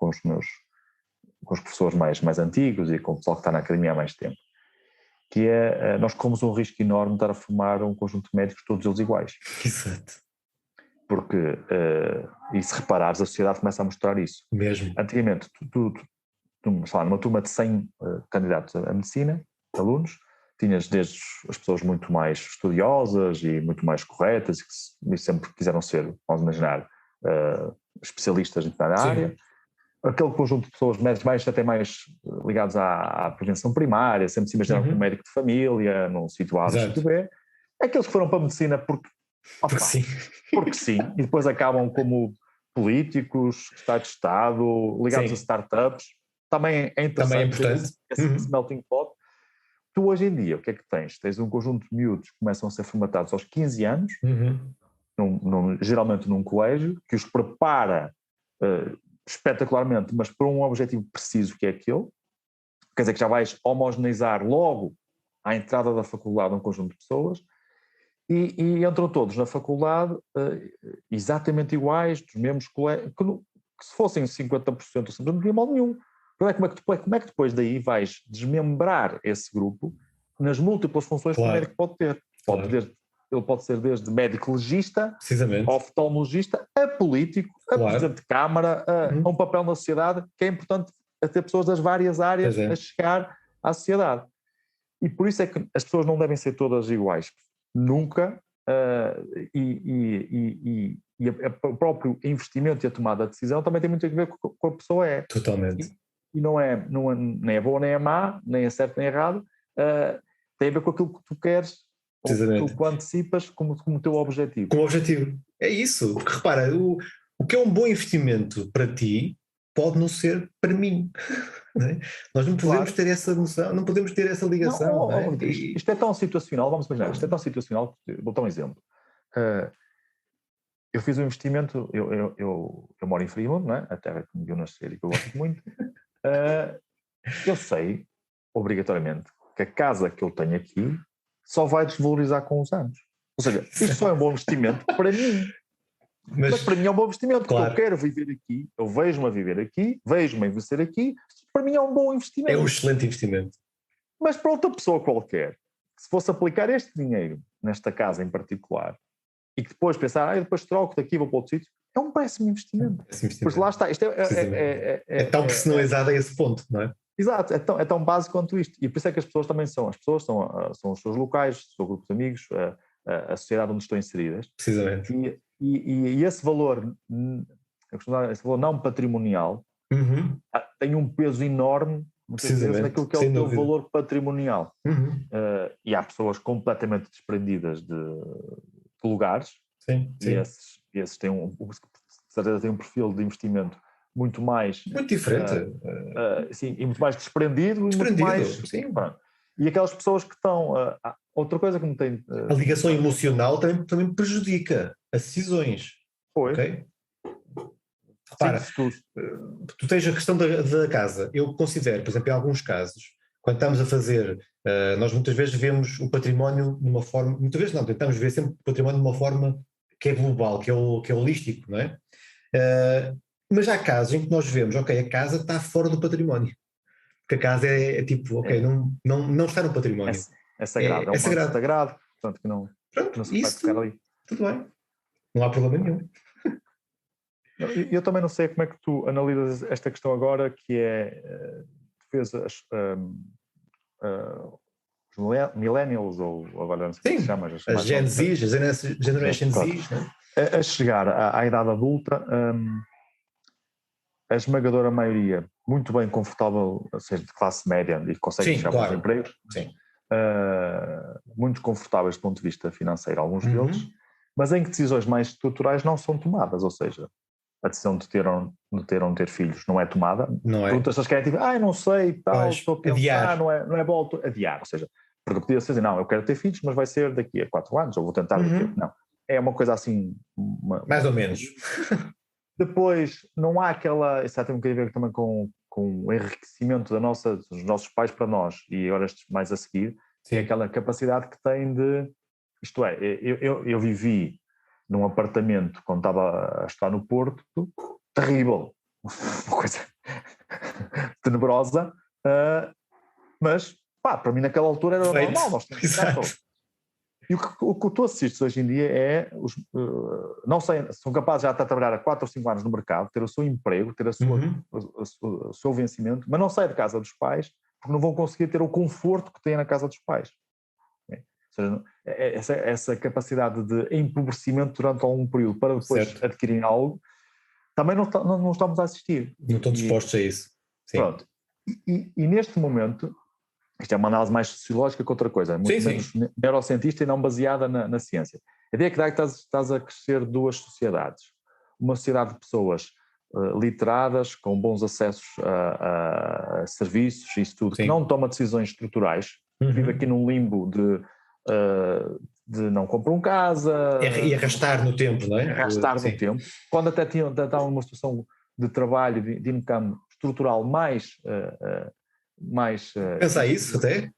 S2: os professores mais antigos e com o pessoal que está na academia há mais tempo, que é, nós corremos um risco enorme de estar a formar um conjunto de médicos todos eles iguais.
S1: Exato.
S2: Porque, e se reparares, a sociedade começa a mostrar isso.
S1: Mesmo.
S2: Antigamente, sei lá, numa turma de 100 candidatos a medicina, alunos, tinhas desde as pessoas muito mais estudiosas e muito mais corretas e sempre quiseram ser, vamos imaginar, especialistas em cada área. Aquele conjunto de pessoas até mais ligados à prevenção primária, sempre se imaginaram como médico de família, num sítio A, num sítio B. Aqueles que foram para a medicina porque sim, e depois acabam como políticos, Estado de Estado, ligados a startups. Também é interessante esse melting pot. Tu hoje em dia, o que é que tens? Tens um conjunto de miúdos que começam a ser formatados aos 15 anos, geralmente num colégio, que os prepara espetacularmente, mas para um objetivo preciso que é aquele. Quer dizer que já vais homogeneizar logo à entrada da faculdade um conjunto de pessoas, e entram todos na faculdade exatamente iguais, dos mesmos colegas, que se fossem 50% não teria mal nenhum. Como é que depois daí vais desmembrar esse grupo nas múltiplas funções que o médico pode ter? Ele pode ser desde médico legista, oftalmologista, a político, a presidente de Câmara, a um papel na sociedade, que é importante a ter pessoas das várias áreas a chegar à sociedade. E por isso é que as pessoas não devem ser todas iguais. Nunca. O próprio investimento e a tomada de decisão também tem muito a ver com a pessoa é.
S1: Totalmente.
S2: E não é, nem é boa nem é má, nem é certo nem é errado, tem a ver com aquilo que tu queres, ou aquilo que antecipas como teu objetivo.
S1: Como objetivo. É isso, porque repara, o que é um bom investimento para ti pode não ser para mim. Não é? Nós não podemos ter essa noção, não podemos ter essa ligação.
S2: Isto é tão situacional, vamos imaginar, isto é tão situacional, vou dar um exemplo. Eu fiz um investimento, eu moro em Friamundo, não é? A terra que me viu nascer e que eu gosto muito. Eu sei, obrigatoriamente, que a casa que eu tenho aqui só vai desvalorizar com os anos. Ou seja, isto só é um bom investimento para mim. Mas para mim é um bom investimento, porque eu quero viver aqui, eu vejo-me a viver aqui, vejo-me a investir aqui, para mim é um bom investimento.
S1: É um excelente investimento.
S2: Mas para outra pessoa qualquer, se fosse aplicar este dinheiro nesta casa em particular, e que depois pensar, depois troco daqui e vou para outro sítio, é um péssimo investimento. Pois lá está, isto
S1: é tão personalizado a esse ponto, não é?
S2: Exato, é tão básico quanto isto. E por isso é que as pessoas também são os seus locais, o seu grupo de amigos, a sociedade onde estão inseridas.
S1: Precisamente.
S2: E esse valor não patrimonial tem um peso enorme naquilo que é o teu valor patrimonial. E há pessoas completamente desprendidas de lugares.
S1: Sim.
S2: E esses têm um perfil de investimento muito
S1: diferente.
S2: E muito mais desprendido. Muito mais,
S1: sim.
S2: E aquelas pessoas que estão... outra coisa que me tem...
S1: a ligação emocional também prejudica as decisões.
S2: Pois.
S1: Okay? Repara, tu tens a questão da casa. Eu considero, por exemplo, em alguns casos, quando estamos a fazer, nós muitas vezes vemos o património de uma forma... Muitas vezes não, tentamos ver sempre o património de uma forma que é global, que é holístico, não é? Mas há casos em que nós vemos, a casa está fora do património. Porque a casa é tipo, não está no património.
S2: É sagrado, é um sagrado, portanto que não se vai tocar ali.
S1: Tudo bem, não há problema nenhum.
S2: Eu também não sei como é que tu analisas esta questão agora, que tu fez os millennials, ou agora não sei como se chama.
S1: As Gen Z, as Generation Z.
S2: A chegar à idade adulta, a esmagadora maioria, muito bem confortável, ou seja, de classe média, e consegue chegar aos empregos, muito confortáveis do ponto de vista financeiro, alguns deles, mas em que decisões mais estruturais não são tomadas, ou seja, a decisão de ter ou não ter filhos não é tomada. Perguntas se eles querem, não sei, tal, estou a pensar, não é bom adiar, ou seja, porque podia ser, eu quero ter filhos, mas vai ser daqui a 4 anos, ou vou tentar não. É uma coisa assim...
S1: mais ou menos.
S2: Depois, não há aquela... Isso tem um bocadinho a ver também com o enriquecimento dos nossos pais para nós, e agora estes mais a seguir, é aquela capacidade que têm de... Isto é, eu vivi num apartamento quando estava a estar no Porto, terrível, uma coisa tenebrosa, mas para mim naquela altura era normal, nós tínhamos que... E o que tu assistes hoje em dia é, não sei, são capazes já de estar a trabalhar há 4 ou 5 anos no mercado, ter o seu emprego, ter o seu vencimento, mas não saem da casa dos pais porque não vão conseguir ter o conforto que têm na casa dos pais. Ou seja, essa capacidade de empobrecimento durante algum período para depois adquirirem algo, também não estamos a assistir.
S1: Não estão dispostos a isso. Sim.
S2: Pronto. E neste momento... Isto é uma análise mais sociológica que outra coisa, muito menos neurocientista e não baseada na ciência. A ideia que dá é que estás a crescer 2 sociedades. Uma sociedade de pessoas literadas, com bons acessos a serviços e isso tudo, que não toma decisões estruturais, vive aqui num limbo de não compram casa...
S1: E arrastar no tempo, não é?
S2: Arrastar no tempo. Quando até estavam numa situação de trabalho, de income estrutural mais
S1: pensar isso até,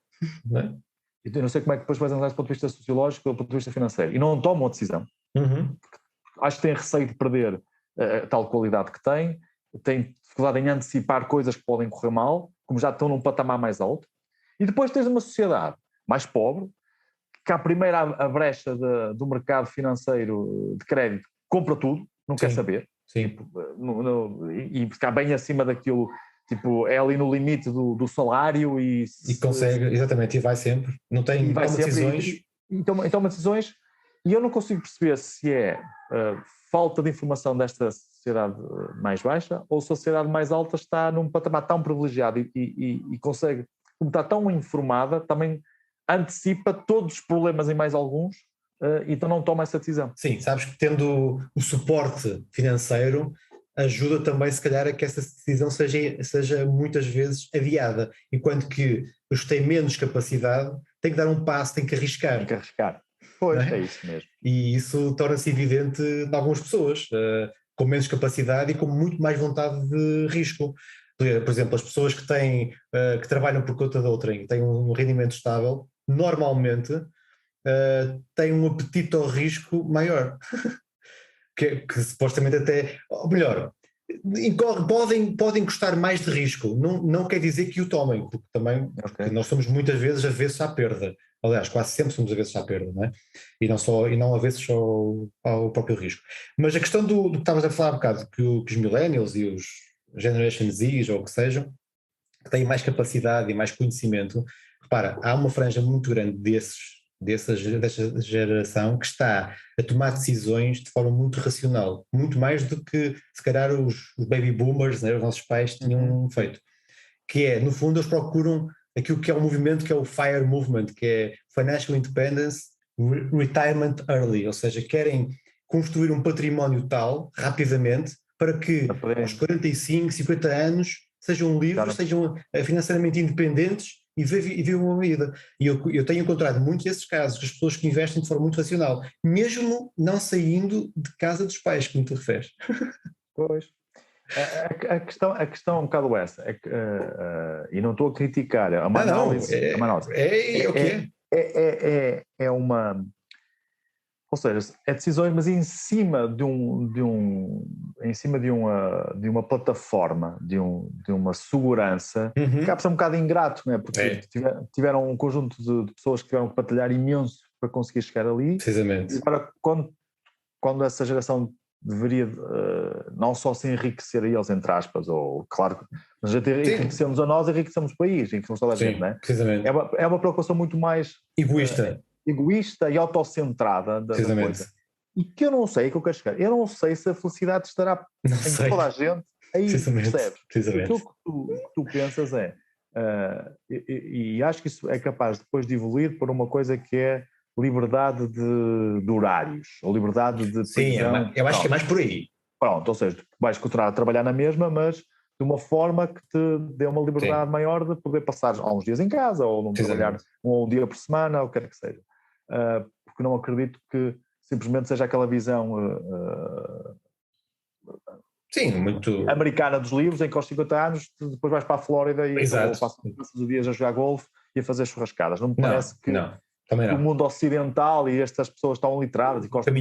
S1: não é?
S2: Eu não sei como é que depois vais analisar do ponto de vista sociológico ou do ponto de vista financeiro, e não tomam a decisão. Acho que têm receio de perder a tal qualidade que têm dificuldade em antecipar coisas que podem correr mal, como já estão num patamar mais alto, e depois tens uma sociedade mais pobre, que à primeira a brecha do mercado financeiro de crédito compra tudo, não quer saber, e ficar bem acima daquilo, tipo, é ali no limite do salário e
S1: consegue, exatamente, e vai sempre, não tem, toma decisões.
S2: E toma decisões, e eu não consigo perceber se é falta de informação desta sociedade mais baixa ou se a sociedade mais alta está num patamar tão privilegiado e consegue, como está tão informada, também antecipa todos os problemas em mais alguns, então não toma essa decisão.
S1: Sim, sabes que tendo o suporte financeiro ajuda também se calhar a que essa decisão seja muitas vezes adiada, enquanto que os que têm menos capacidade têm que dar um passo, têm que arriscar.
S2: Tem que arriscar. Pois, é isso mesmo.
S1: E isso torna-se evidente em algumas pessoas, com menos capacidade e com muito mais vontade de risco. Por exemplo, as pessoas que trabalham por conta de outrem, têm um rendimento estável, normalmente têm um apetite ao risco maior. que supostamente até, ou melhor, podem gostar mais de risco, não quer dizer que o tomem, porque também porque nós somos muitas vezes avessos à perda. Aliás, quase sempre somos avessos à perda, não é? E não avessos ao próprio risco. Mas a questão do que estavas a falar há bocado, que os millennials e os Generation Z, ou o que sejam, que têm mais capacidade e mais conhecimento, repara, há uma franja muito grande dessa geração que está a tomar decisões de forma muito racional, muito mais do que se calhar os baby boomers, né, os nossos pais tinham feito, que é, no fundo, eles procuram aquilo que é um movimento que é o FIRE Movement, que é Financial Independence, Retirement Early, ou seja, querem construir um património tal, rapidamente, para que aos 45, 50 anos sejam livres, sejam financeiramente independentes e vivam uma vida. E eu tenho encontrado muitos desses casos, as pessoas que investem de forma muito racional, mesmo não saindo de casa dos pais, como tu referes. Pois.
S2: A questão é um bocado essa, é que, e não estou a criticar, é uma análise. É uma... Ou seja, é decisões, mas em cima de uma plataforma, de uma segurança, que acaba por ser um bocado ingrato, não é? Porque tiveram um conjunto de pessoas que tiveram que batalhar imenso para conseguir chegar ali.
S1: Precisamente.
S2: E agora, quando essa geração deveria não só se enriquecer a eles, entre aspas, ou claro, mas enriquecemos a nós, enriquecemos o país, enriquecemos toda a gente, não é?
S1: Precisamente.
S2: É uma preocupação muito mais egoísta e autocentrada da coisa. E que eu não sei, que eu quero chegar, eu não sei se a felicidade estará em toda a gente aí, percebes? Aquilo que tu pensas e acho que isso é capaz depois de evoluir para uma coisa que é liberdade de horários, ou liberdade de prisão.
S1: Eu acho que é mais por aí.
S2: Pronto, ou seja, vais continuar a trabalhar na mesma, mas de uma forma que te dê uma liberdade maior de poder passar uns dias em casa, ou não trabalhar um dia por semana, ou o que quer que seja. Porque não acredito que simplesmente seja aquela visão
S1: muito
S2: americana dos livros, em que aos 50 anos depois vais para a Flórida e passas os dias a jogar golfe e a fazer churrascadas. Não me parece que o mundo ocidental e estas pessoas estão literadas e gostam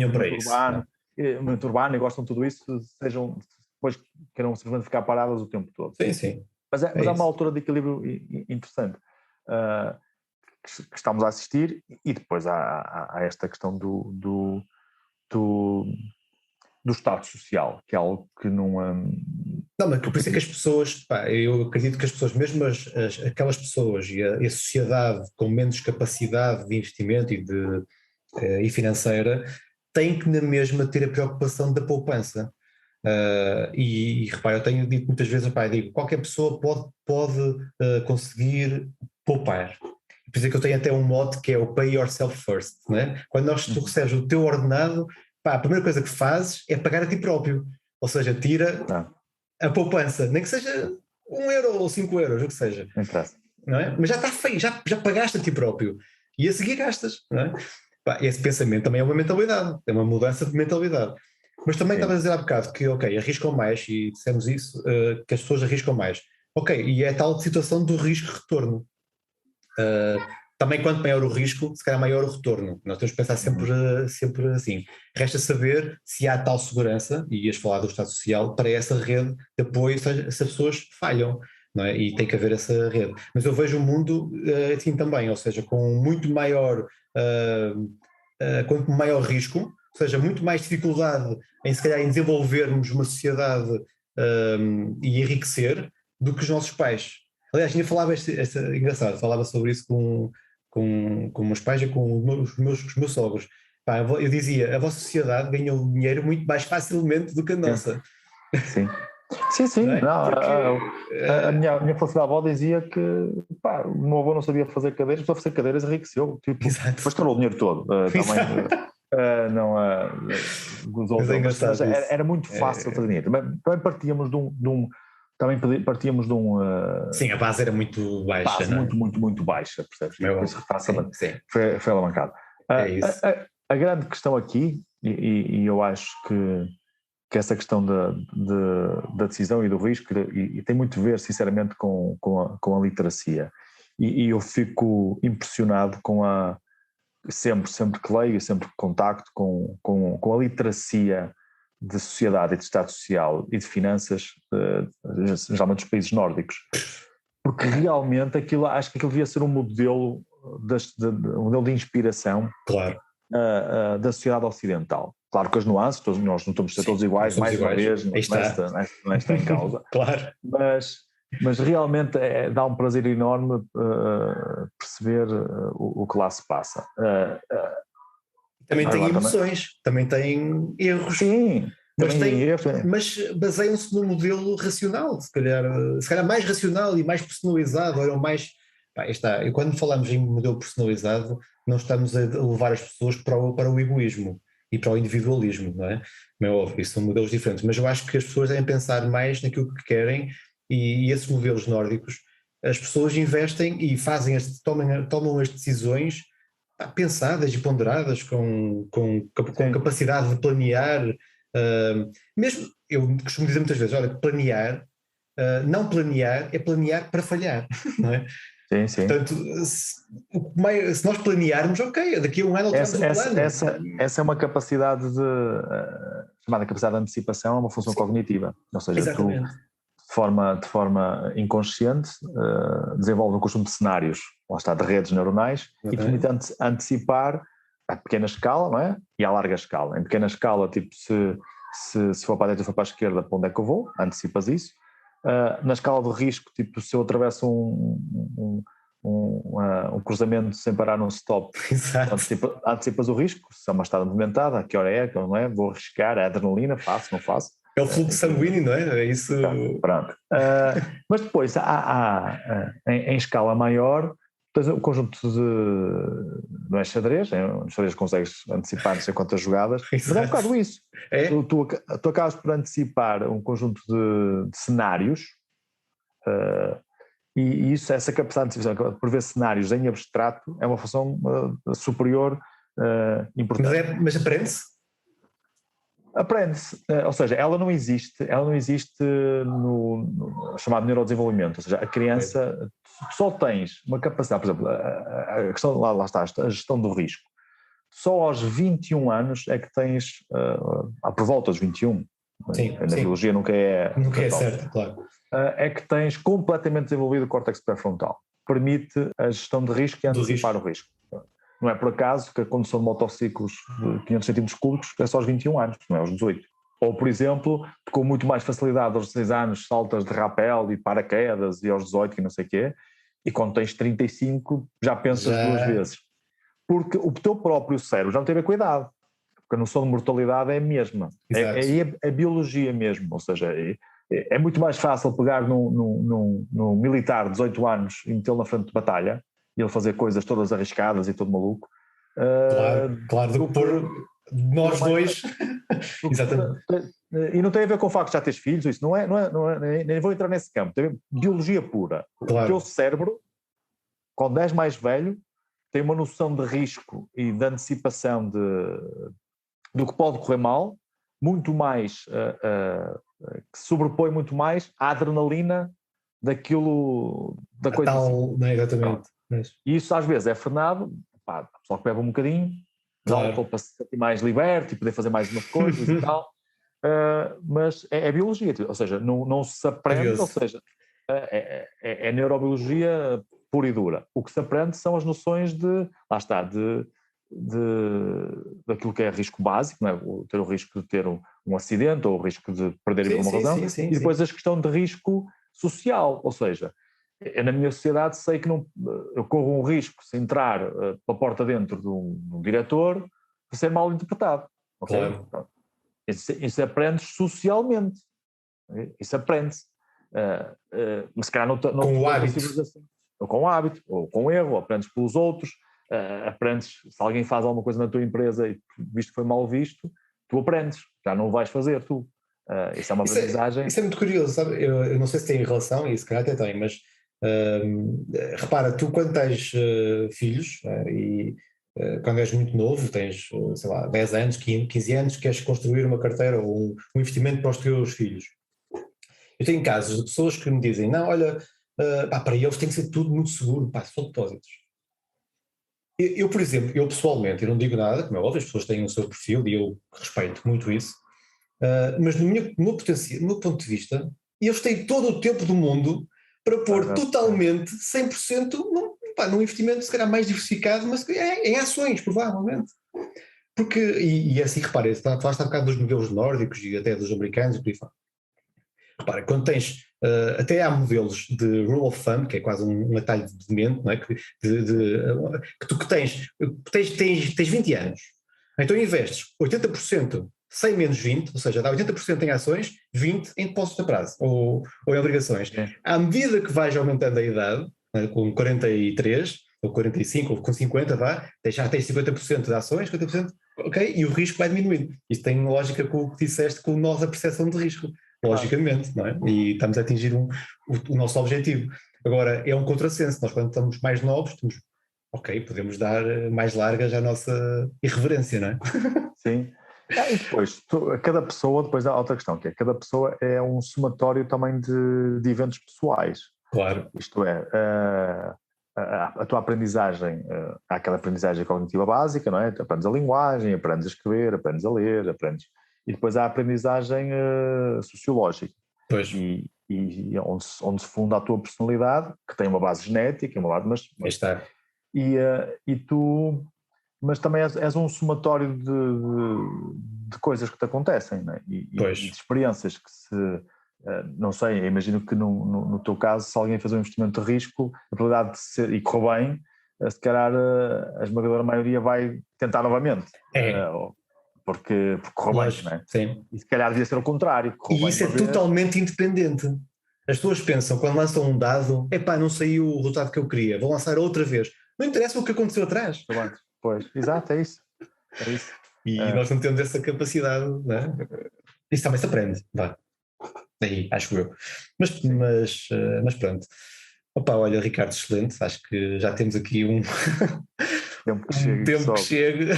S2: muito urbano e gostam de tudo isso, depois queiram simplesmente ficar paradas o tempo todo.
S1: Sim.
S2: Mas há uma altura de equilíbrio interessante que estamos a assistir, e depois há esta questão do status social, que é algo que não...
S1: Não, mas por isso é que as pessoas, eu acredito que as pessoas, mesmo aquelas pessoas e a sociedade com menos capacidade de investimento e financeira, têm que na mesma ter a preocupação da poupança. E repara, eu tenho dito muitas vezes, digo, qualquer pessoa pode conseguir poupar. Por isso é que eu tenho até um mote que é o pay yourself first, né? Quando tu recebes o teu ordenado, a primeira coisa que fazes é pagar a ti próprio, ou seja, tira a poupança, nem que seja 1 euro ou 5 euros, o que seja, não é? Mas já está feio, já pagaste a ti próprio e a seguir gastas, não é? Esse pensamento também é uma mentalidade, é uma mudança de mentalidade. Mas também estava a dizer há bocado que, arriscam mais, e dissemos isso, que as pessoas arriscam mais. E é a tal situação do risco-retorno. também quanto maior o risco, se calhar maior o retorno. Nós temos que pensar sempre assim. Resta saber se há tal segurança, e ias falar do Estado Social, para essa rede de apoio se as pessoas falham, não é? E tem que haver essa rede. Mas eu vejo o mundo assim também, ou seja, com muito maior, quanto maior risco, ou seja, muito mais dificuldade em se calhar em desenvolvermos uma sociedade e enriquecer do que os nossos pais. Aliás, ainda falava engraçado, falava sobre isso com meus pais e com os meus sogros. Pá, eu dizia, a vossa sociedade ganhou dinheiro muito mais facilmente do que a nossa.
S2: Sim. Sim.
S1: Não é?
S2: A minha falecida avó dizia que o meu avô não sabia fazer cadeiras, precisou fazer cadeiras, enriqueceu. Depois tornou o dinheiro todo. Mas era muito fácil fazer dinheiro. Também partíamos de um
S1: sim, a base era muito baixa.
S2: Base muito baixa, percebes?
S1: Por isso
S2: foi alavancado. A grande questão aqui, e eu acho que essa questão da decisão e do risco, e tem muito a ver, sinceramente, com a literacia. E eu fico impressionado sempre que leio, sempre que contacto com a literacia de sociedade e de Estado Social e de finanças, geralmente dos países nórdicos. Porque realmente acho que aquilo devia ser um modelo de inspiração,
S1: claro,
S2: da sociedade ocidental. Claro que as nuances, nós não estamos a ser todos iguais, mais uma vez, não está em causa.
S1: Claro.
S2: Mas realmente dá um prazer enorme perceber o que lá se passa.
S1: Também tem emoções, também tem erros.
S2: Sim,
S1: mas baseiam-se num modelo racional, se calhar mais racional e mais personalizado, ou mais... E quando falamos em modelo personalizado, não estamos a levar as pessoas para o egoísmo e para o individualismo, não é? Não é óbvio, isso são modelos diferentes, mas eu acho que as pessoas devem pensar mais naquilo que querem, e esses modelos nórdicos, as pessoas investem e tomam as decisões pensadas e ponderadas, com capacidade de planear, mesmo, eu costumo dizer muitas vezes, olha, não planear é planear para falhar, não é?
S2: Sim.
S1: Portanto, se nós planearmos, ok, daqui a um ano alteramos o plano.
S2: Essa é uma capacidade chamada capacidade de antecipação, é uma função cognitiva, ou seja, tu de forma inconsciente desenvolve um conjunto de cenários, lá está, de redes neuronais, e permite antecipar a pequena escala, não é? E à larga escala. Em pequena escala, tipo, se for para a direita ou for para a esquerda, para onde é que eu vou? Antecipas isso. Na escala de risco, tipo, se eu atravesso um cruzamento sem parar num stop, antecipas o risco, se é uma estrada movimentada, a que hora é, que não é, vou arriscar, a adrenalina, faço, não faço.
S1: É o fluxo sanguíneo, não é? É isso.
S2: Pronto. Mas depois, em escala maior, tens um conjunto não é xadrez, no xadrez consegues antecipar não sei quantas jogadas, mas é um bocado isso. Tu acabas por antecipar um conjunto de cenários, e essa capacidade de antecipação, por ver cenários em abstrato, é uma função superior importante.
S1: Mas aprende-se?
S2: Aprende-se, ou seja, ela não existe no chamado neurodesenvolvimento, ou seja, a criança, só tens uma capacidade, por exemplo, a questão, lá está, a gestão do risco, só aos 21 anos é que tens, por volta dos 21, na biologia nunca é
S1: certo, claro,
S2: é que tens completamente desenvolvido o córtex pré-frontal, permite a gestão de risco e antecipar o risco. Não é por acaso que a condução de motociclos de 500 cm3 é só aos 21 anos, não é aos 18. Ou, por exemplo, com muito mais facilidade aos 16 anos saltas de rapel e paraquedas, e aos 18 e não sei o quê, e quando tens 35 já pensas duas vezes. Porque o teu próprio cérebro já não tem a ver com a idade, porque a noção de mortalidade é a mesma. É a biologia mesmo, ou seja, é muito mais fácil pegar num militar de 18 anos e metê-lo na frente de batalha, e ele fazer coisas todas arriscadas e todo maluco.
S1: Claro, do que pôr nós dois. Exatamente.
S2: E não tem a ver com o facto de já teres filhos, isso não é, nem vou entrar nesse campo, tem a ver com biologia pura. Claro. O teu cérebro, quando és mais velho, tem uma noção de risco e de antecipação do que pode correr mal, muito mais, que sobrepõe muito mais à adrenalina da coisa.
S1: Não, exatamente.
S2: E isso às vezes é frenado, pá, a pessoa que bebe um bocadinho, álcool para se sentir mais liberto e poder fazer mais umas coisas e tal. Mas é biologia, ou seja, não se aprende, ou seja, é neurobiologia pura e dura. O que se aprende são as noções lá está, daquilo que é risco básico, não é? Ter o risco de ter um acidente ou o risco de perder por uma razão, e depois a questão de risco social, ou seja, eu na minha sociedade sei que eu corro um risco se entrar pela porta dentro de um diretor de ser mal interpretado. Okay?
S1: Claro.
S2: Isso aprende-se socialmente. Isso aprende-se. Mas se calhar não
S1: com o hábito.
S2: Ou com o hábito, ou com o erro, ou aprendes pelos outros, aprendes, se alguém faz alguma coisa na tua empresa e visto que foi mal visto, tu aprendes, já não o vais fazer tu. Isso é uma aprendizagem.
S1: Isso é muito curioso, sabe? Eu não sei se tem relação, e se calhar até tem, mas repara, tu quando tens filhos e quando és muito novo, tens, sei lá, 10 anos, 15 anos, queres construir uma carteira ou um investimento para os teus filhos. Eu tenho casos de pessoas que me dizem, não, olha, para eles tem que ser tudo muito seguro, são depósitos. Eu, por exemplo, pessoalmente, eu não digo nada, como é óbvio, as pessoas têm o seu perfil e eu respeito muito isso, mas no meu ponto de vista, eles têm todo o tempo do mundo para pôr totalmente, 100% num investimento se calhar mais diversificado, mas em ações, provavelmente. Porque, e assim, repare, falaste há bocado dos modelos nórdicos e até dos americanos e por aí fora. Repara, quando tens, até há modelos de rule of thumb, que é quase um atalho de mente, não é? que tu tens 20 anos, então investes 80%, 100 menos 20, ou seja, dá 80% em ações, 20 em depósitos a prazo, ou em obrigações. À medida que vais aumentando a idade, com 43, ou 45, ou com 50, já tens 50% de ações, 50%, ok, e o risco vai diminuindo. Isto tem lógica com o que disseste, com nós a percepção de risco. Logicamente, não é? E estamos a atingir o nosso objetivo. Agora, é um contrassenso. Nós, quando estamos mais novos, podemos dar mais largas à nossa irreverência, não é?
S2: Sim. E depois, cada pessoa, depois há outra questão, que é cada pessoa é um somatório também de eventos pessoais.
S1: Claro.
S2: Isto é, a tua aprendizagem, há aquela aprendizagem cognitiva básica, não é? Aprendes a linguagem, aprendes a escrever, aprendes a ler, e depois há a aprendizagem sociológica.
S1: Pois.
S2: E onde se funda a tua personalidade, que tem uma base genética, mas
S1: está.
S2: E tu, mas também és um somatório de coisas que te acontecem, não é? E de experiências que não sei, imagino que no teu caso, se alguém faz um investimento de risco, a probabilidade de ser, e correr bem, se calhar a esmagadora maioria vai tentar novamente. Porque correu bem, não é?
S1: Sim.
S2: E se calhar devia ser o contrário.
S1: E isso é totalmente independente. As pessoas pensam, quando lançam um dado, não saiu o resultado que eu queria, vou lançar outra vez. Não interessa o que aconteceu atrás.
S2: Pois, exato, é isso.
S1: E nós não temos essa capacidade, não é? Isso também se aprende, Aí, acho eu. Mas pronto. Opa, olha, Ricardo, excelente. Acho que já temos aqui um
S2: tempo que
S1: chega.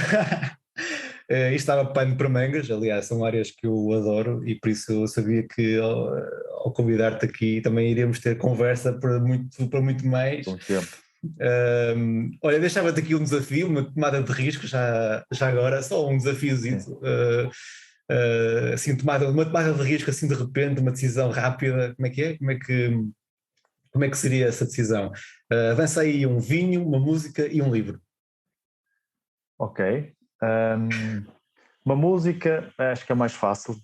S1: Isto estava pano para mangas, aliás, são áreas que eu adoro e por isso eu sabia que ao convidar-te aqui também iríamos ter conversa para muito mais.
S2: Com tempo.
S1: Olha, deixava-te aqui um desafio, uma tomada de risco, já agora, só um desafiozinho. Assim, uma tomada de risco assim de repente, uma decisão rápida, como é que é? Como é que seria essa decisão? Avança aí um vinho, uma música e um livro.
S2: Ok. Uma música, acho que é mais fácil.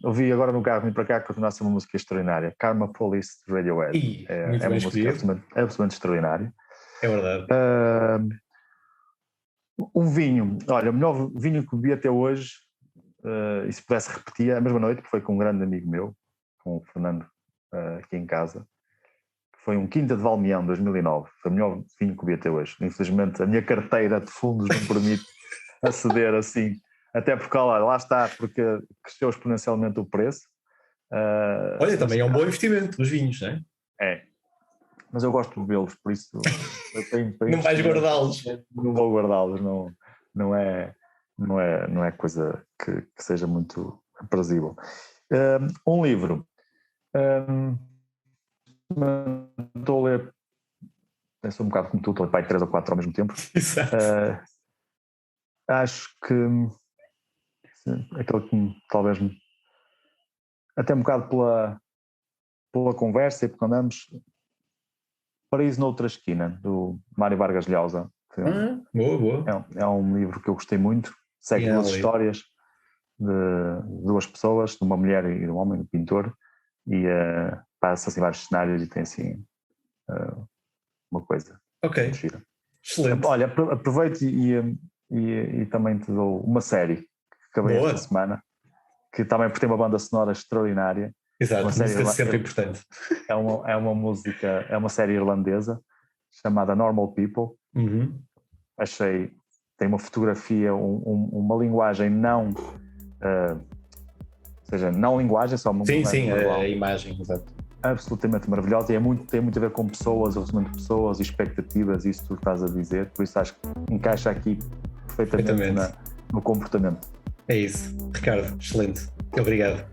S2: Ouvi agora no carro, vim para cá, que continua a ser uma música extraordinária. Karma Police de Radiohead. É uma música absolutamente extraordinária.
S1: É verdade.
S2: Um vinho. Olha, o melhor vinho que bebi até hoje, e se pudesse repetir, a mesma noite, foi com um grande amigo meu, com o Fernando, aqui em casa. Foi um Quinta de Valmião, 2009. Foi o melhor vinho que bebi até hoje. Infelizmente, a minha carteira de fundos não permite aceder assim. Até porque, lá está, porque cresceu exponencialmente o preço.
S1: Olha, também é um bom investimento, os vinhos, não é?
S2: É. Mas eu gosto de bebê-los, por isso eu tenho
S1: não vais guardá-los.
S2: Não vou guardá-los, não é coisa que seja muito aprazível. Um livro. Estou a ler eu sou um bocado como tu, estou para 3 ou 4 ao mesmo tempo.
S1: Exato.
S2: Acho que aquele que talvez até um bocado pela conversa e porque andamos, Paraíso Noutra Esquina, do Mário Vargas Llosa.
S1: Boa.
S2: É um livro que eu gostei muito, segue duas histórias de duas pessoas, de uma mulher e de um homem, um pintor, e passa assim vários cenários e tem assim uma coisa.
S1: Ok, excelente.
S2: Olha, aproveito e também te dou uma série que acabei esta semana, que também tem uma banda sonora extraordinária.
S1: Exato, música é sempre importante.
S2: É uma música, é uma série irlandesa chamada Normal People. Achei, tem uma fotografia, uma linguagem não, ou seja, não linguagem, só uma
S1: sim, a imagem, exato.
S2: Absolutamente maravilhosa, e tem muito a ver com pessoas, o relacionamento de pessoas e expectativas, isso que tu estás a dizer, por isso acho que encaixa aqui perfeitamente. No comportamento.
S1: É isso, Ricardo, excelente. Obrigado.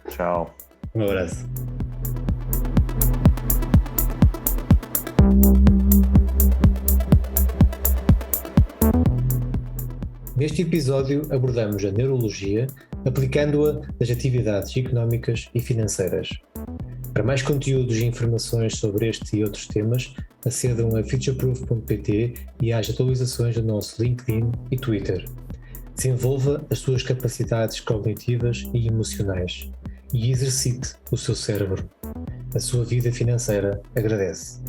S2: Tchau.
S1: Um abraço. Neste episódio abordamos a neurologia, aplicando-a nas atividades económicas e financeiras. Para mais conteúdos e informações sobre este e outros temas, acedam a futureproof.pt e às atualizações do nosso LinkedIn e Twitter. Desenvolva as suas capacidades cognitivas e emocionais e exercite o seu cérebro. A sua vida financeira agradece.